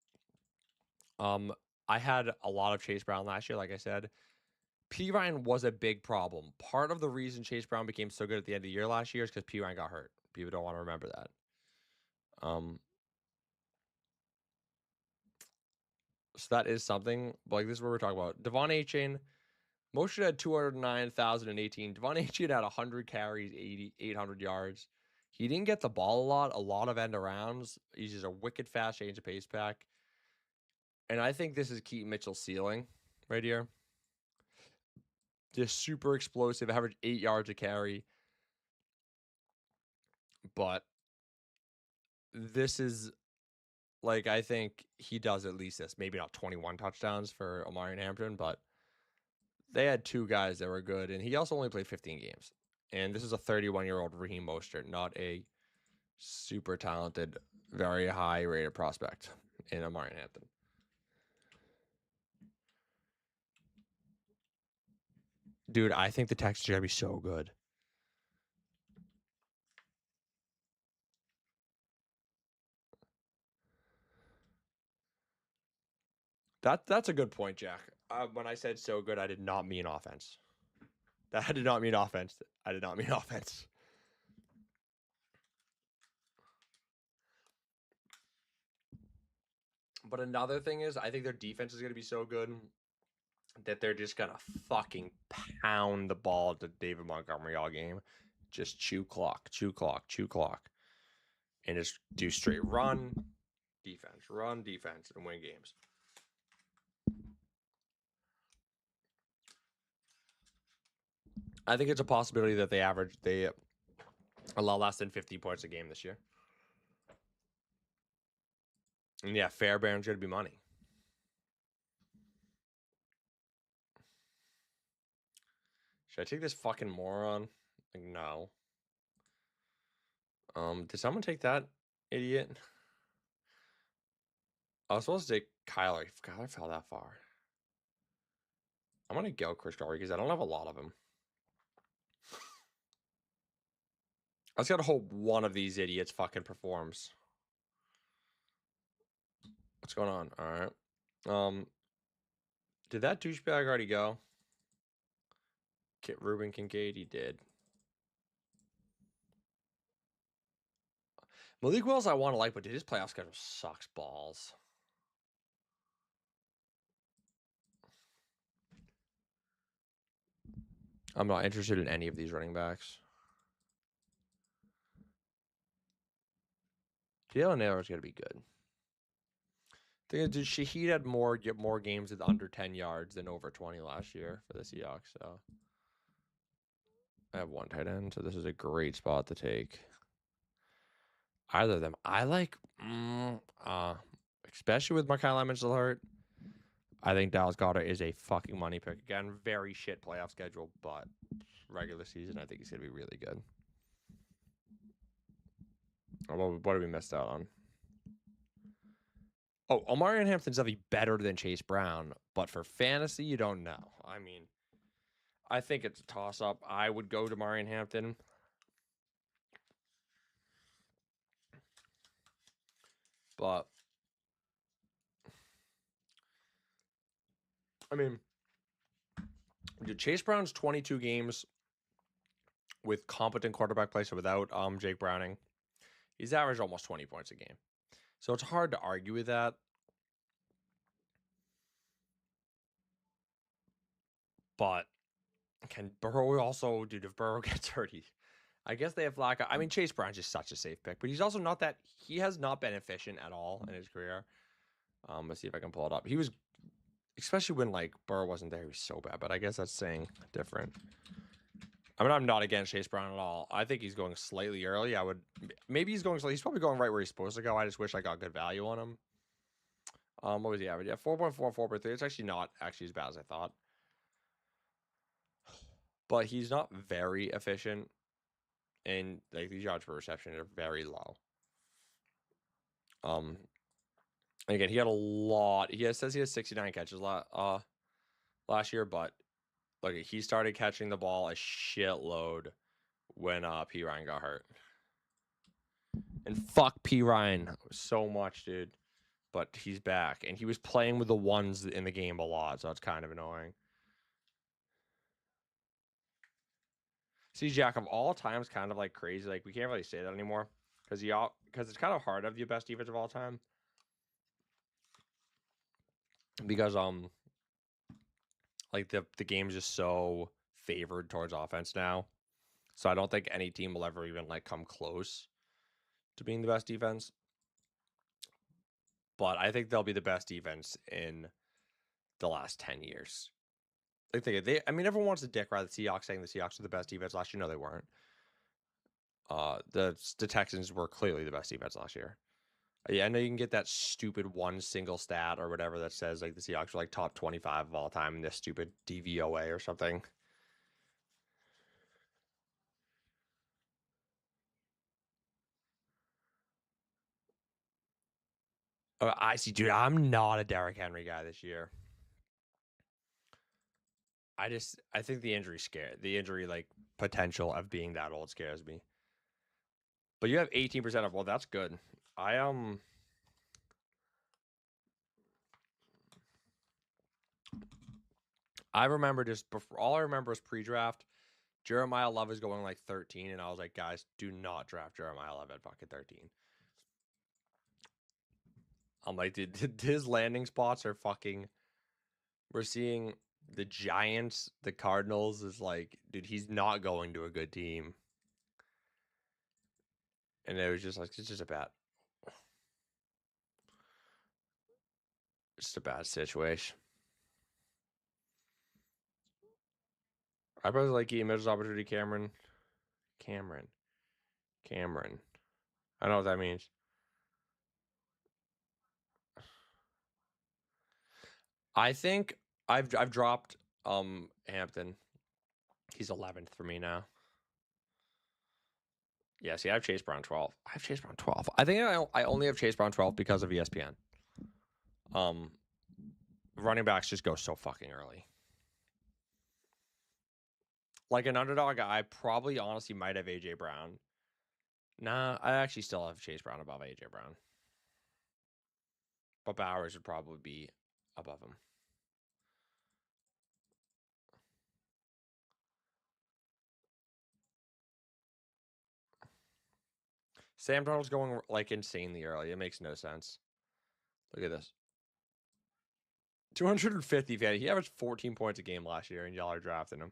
I had a lot of Chase Brown last year, like I said. P. Ryan was a big problem. Part of the reason Chase Brown became so good at the end of the year last year is because P. Ryan got hurt. People don't want to remember that. So that is something. Like, this is what we're talking about. Devon Achane, Mostert had 209,018. Devon Achane had 100 carries, 800 yards. He didn't get the ball a lot of end arounds. He's just a wicked fast change of pace back. And I think this is Keaton Mitchell's ceiling right here. Just super explosive, average 8 yards a carry. But this is, like, I think he does at least this. Maybe not 21 touchdowns for Omarion Hampton, but they had two guys that were good. And he also only played 15 games. And this is a 31-year-old Raheem Mostert, not a super talented, very high-rated prospect in Omarion Hampton. Dude, I think the Texans are going to be so good. That's a good point, Jack. When I said so good, I did not mean offense. I did not mean offense. I did not mean offense. But another thing is, I think their defense is going to be so good that they're just going to fucking pound the ball to David Montgomery all game. Just chew clock, and just do straight run, defense, and win games. I think it's a possibility that they allow less than 50 points a game this year. And yeah, Fairbairn's going to be money. Should I take this fucking moron? Like, no. Did someone take that idiot? I was supposed to take Kyler. Kyler fell that far. I'm gonna go Chris Carter because I don't have a lot of him. I just gotta hope one of these idiots fucking performs. What's going on? All right. Did that douchebag already go? Ruben Kincaid, he did. Malik Willis, I want to like, but dude, his playoff schedule sucks balls. I'm not interested in any of these running backs. Jalen Nailor's gonna be good. Shaheed had more games with under 10 yards than over 20 last year for the Seahawks. So I have one tight end, so this is a great spot to take. Either of them, I like, especially with Mykhi Lemon still hurt. I think Dallas Goedert is a fucking money pick. Again, very shit playoff schedule, but regular season, I think he's gonna be really good. What did we miss out on? Oh, Omarion Hampton's definitely better than Chase Brown, but for fantasy, you don't know. I mean, I think it's a toss-up. I would go to Omarion Hampton. But, I mean, dude, Chase Brown's 22 games with competent quarterback play, so without Jake Browning, he's averaged almost 20 points a game. So it's hard to argue with that. But can Burrow also, dude, if Burrow gets hurt, I guess they have Flacco. I mean, Chase Brown's just such a safe pick, but he's also not that, he has not been efficient at all in his career. Let's see if I can pull it up. He was, especially when, like, Burrow wasn't there, he was so bad, but I guess that's saying different. I mean, I'm not against Chase Brown at all. I think he's going slightly early. Maybe he's probably going right where he's supposed to go. I just wish I got good value on him. What was the average? Yeah, 4.4, 4.3. It's actually not as bad as I thought. But he's not very efficient. And, like, these yards per reception are very low. And again, he had a lot. Says he has 69 catches last year, but look, he started catching the ball a shitload when P. Ryan got hurt. And fuck P. Ryan so much, dude. But he's back. And he was playing with the ones in the game a lot, so it's kind of annoying. See, Jack, of all times, kind of like crazy. Like, we can't really say that anymore. Because it's kind of hard to have the best defense of all time. Because, like, the game's just so favored towards offense now. So I don't think any team will ever even, like, come close to being the best defense. But I think they'll be the best defense in the last 10 years. I mean, everyone wants to dick ride the Seahawks, saying the Seahawks are the best defense last year. No, they weren't. The Texans were clearly the best defense last year. Yeah, I know you can get that stupid one single stat or whatever that says like the Seahawks are like top 25 of all time in this stupid DVOA or something. I see, dude. I'm not a Derrick Henry guy this year. I think the injury like potential of being that old scares me. But you have 18% of, well, that's good. I remember just before, all I remember is pre-draft. Jeremiah Love is going like 13, and I was like, guys, do not draft Jeremiah Love at fucking 13. I'm like, dude, his landing spots are fucking. We're seeing the Giants, the Cardinals is like, dude, he's not going to a good team. And it was just like, it's just a bad situation. I probably like Ian Mitchell's opportunity, Cameron. I know what that means. I think I've dropped Hampton. He's 11th for me now. Yeah, see, I have Chase Brown 12. I have Chase Brown 12. I think I only have Chase Brown 12 because of ESPN. Running backs just go so fucking early. Like an underdog, I probably honestly might have AJ Brown. Nah, I actually still have Chase Brown above AJ Brown. But Bowers would probably be above him. Sam Darnold's going like insanely early. It makes no sense. Look at this. 250 fan. He averaged 14 points a game last year, and y'all are drafting him.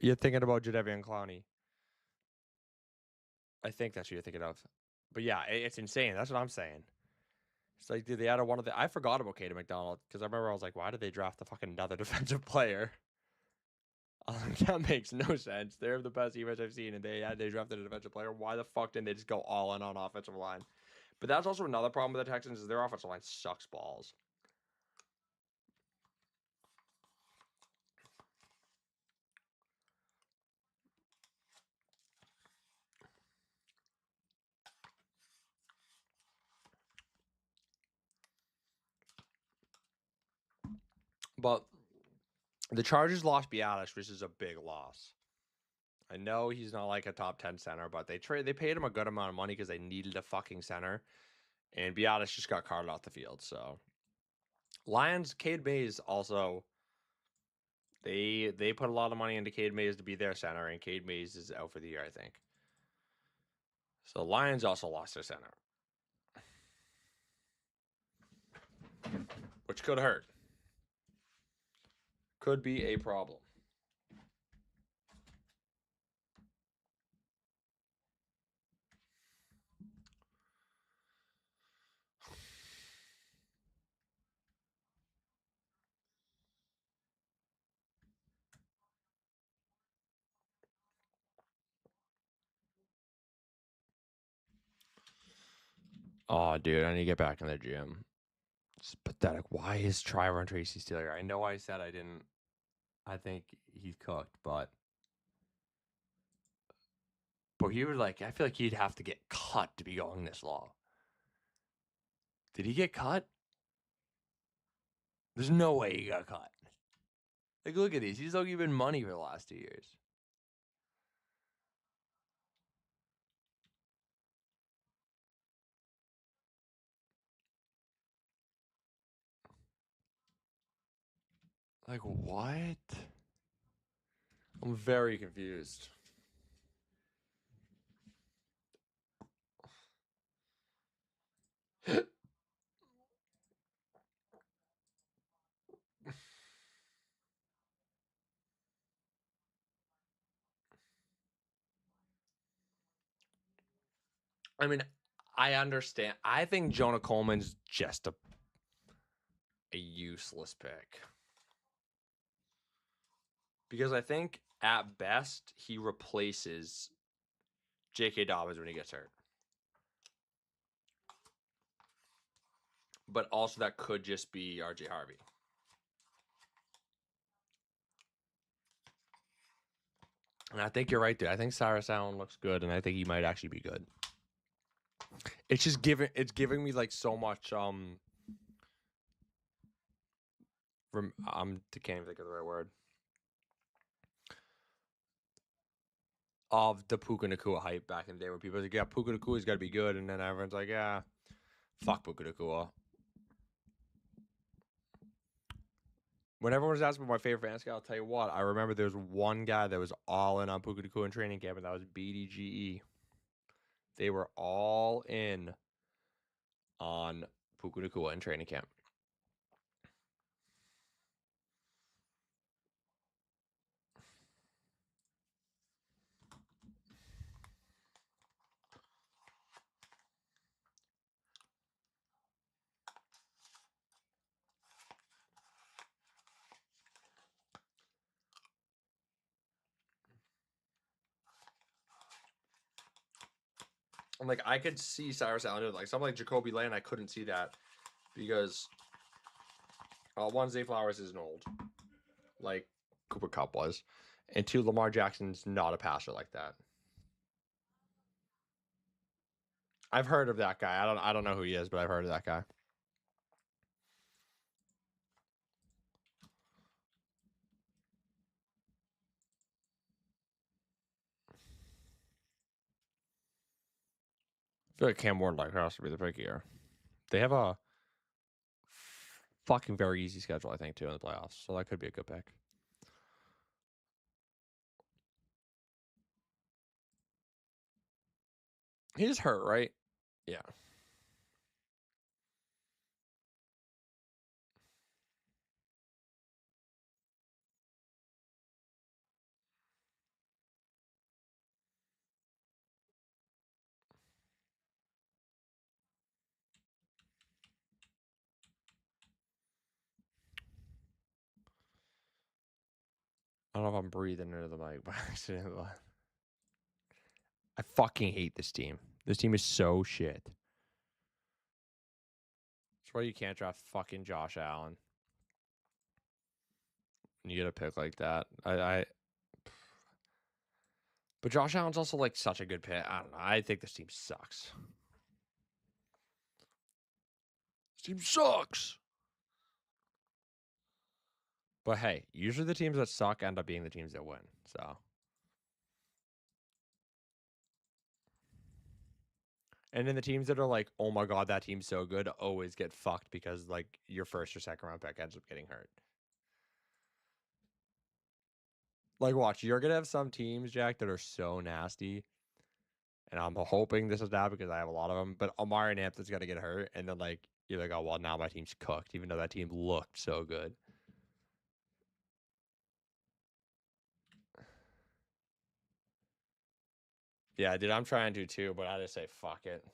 You're thinking about Jadeveon Clowney. I think that's what you're thinking of. But yeah, it's insane. That's what I'm saying. It's like, dude, they added one of the. I forgot about Caden McDonald because I remember I was like, why did they draft the fucking another defensive player? That makes no sense. They're the best defense I've seen, and they drafted a defensive player. Why the fuck didn't they just go all in on offensive line? But that's also another problem with the Texans is their offensive line sucks balls. But the Chargers lost Biadasz, which is a big loss. I know he's not like a top 10 center, but they paid him a good amount of money because they needed a fucking center. And Biadasz just got carted off the field. So Lions, Cade Mays also they put a lot of money into Cade Mays to be their center, and Cade Mays is out for the year, I think. So Lions also lost their center, which could hurt. Could be a problem. Oh, dude, I need to get back in the gym. It's pathetic. Why is Trevor Tracy still here? I know I said I didn't. I think he's cooked, but he was like, I feel like he'd have to get cut to be going this long. Did he get cut? There's no way he got cut. Like, look at these. He's not given money for the last 2 years. Like, what? I'm very confused. I mean, I understand. I think Jonah Coleman's just a useless pick. Because I think, at best, he replaces J.K. Dobbins when he gets hurt. But also, that could just be R.J. Harvey. And I think you're right there. I think Cyrus Allen looks good, and I think he might actually be good. It's just giving me like so much I can't even think of the right word. Of the Puka Nacua hype back in the day where people were like, yeah, Puka Nacua's got to be good, and then everyone's like, yeah, fuck Puka Nacua. When everyone was asking about my favorite fantasy guy, I'll tell you what, I remember there was one guy that was all in on Puka Nacua in training camp, and that was BDGE. They were all in on Puka Nacua in training camp. I'm like, I could see Cyrus Allen, like something like Jacoby Lane, I couldn't see that because one, Zay Flowers isn't old, like Cooper Kupp was, and two, Lamar Jackson's not a passer like that. I've heard of that guy. I don't know who he is, but I've heard of that guy. I feel like Cam Ward has to be the pick here. They have a fucking very easy schedule, I think, too, in the playoffs, so that could be a good pick. He's hurt, right? Yeah. I don't know if I'm breathing into the mic by accident. I fucking hate this team. This team is so shit. That's why you can't draft fucking Josh Allen. You get a pick like that. But Josh Allen's also like such a good pick. I don't know. I think this team sucks. This team sucks. But hey, usually the teams that suck end up being the teams that win. So. And then the teams that are like, oh my god, that team's so good, always get fucked because like your first or second round pick ends up getting hurt. Like, watch, you're gonna have some teams, Jack, that are so nasty. And I'm hoping this is now because I have a lot of them. But Amari Hampton's gonna get hurt, and then like you're like, oh well, now my team's cooked, even though that team looked so good. Yeah, dude, I'm trying to too, but I just say fuck it.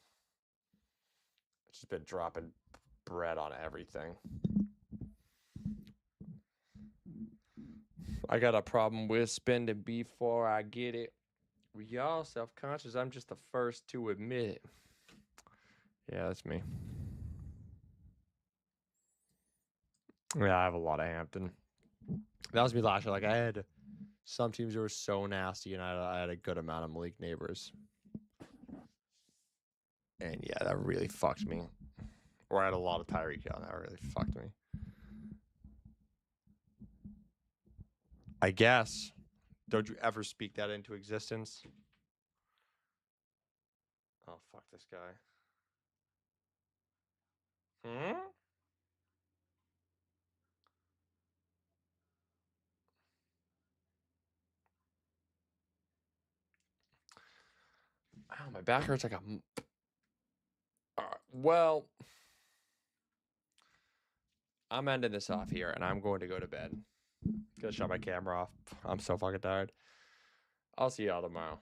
It's just been dropping bread on everything. I got a problem with spending before I get it. We all self-conscious. I'm just the first to admit it. Yeah, that's me. Yeah, I have a lot of Hampton. That was me last year. Like, I had some teams that were so nasty, and I had a good amount of Malik Neighbors. And yeah, that really fucked me. Or I had a lot of Tyreek Hill, and that really fucked me. I guess. Don't you ever speak that into existence? Oh, fuck this guy. Hmm? Ow, my back hurts like a... well, I'm ending this off here, and I'm going to go to bed. Gonna shut my camera off. I'm so fucking tired. I'll see y'all tomorrow.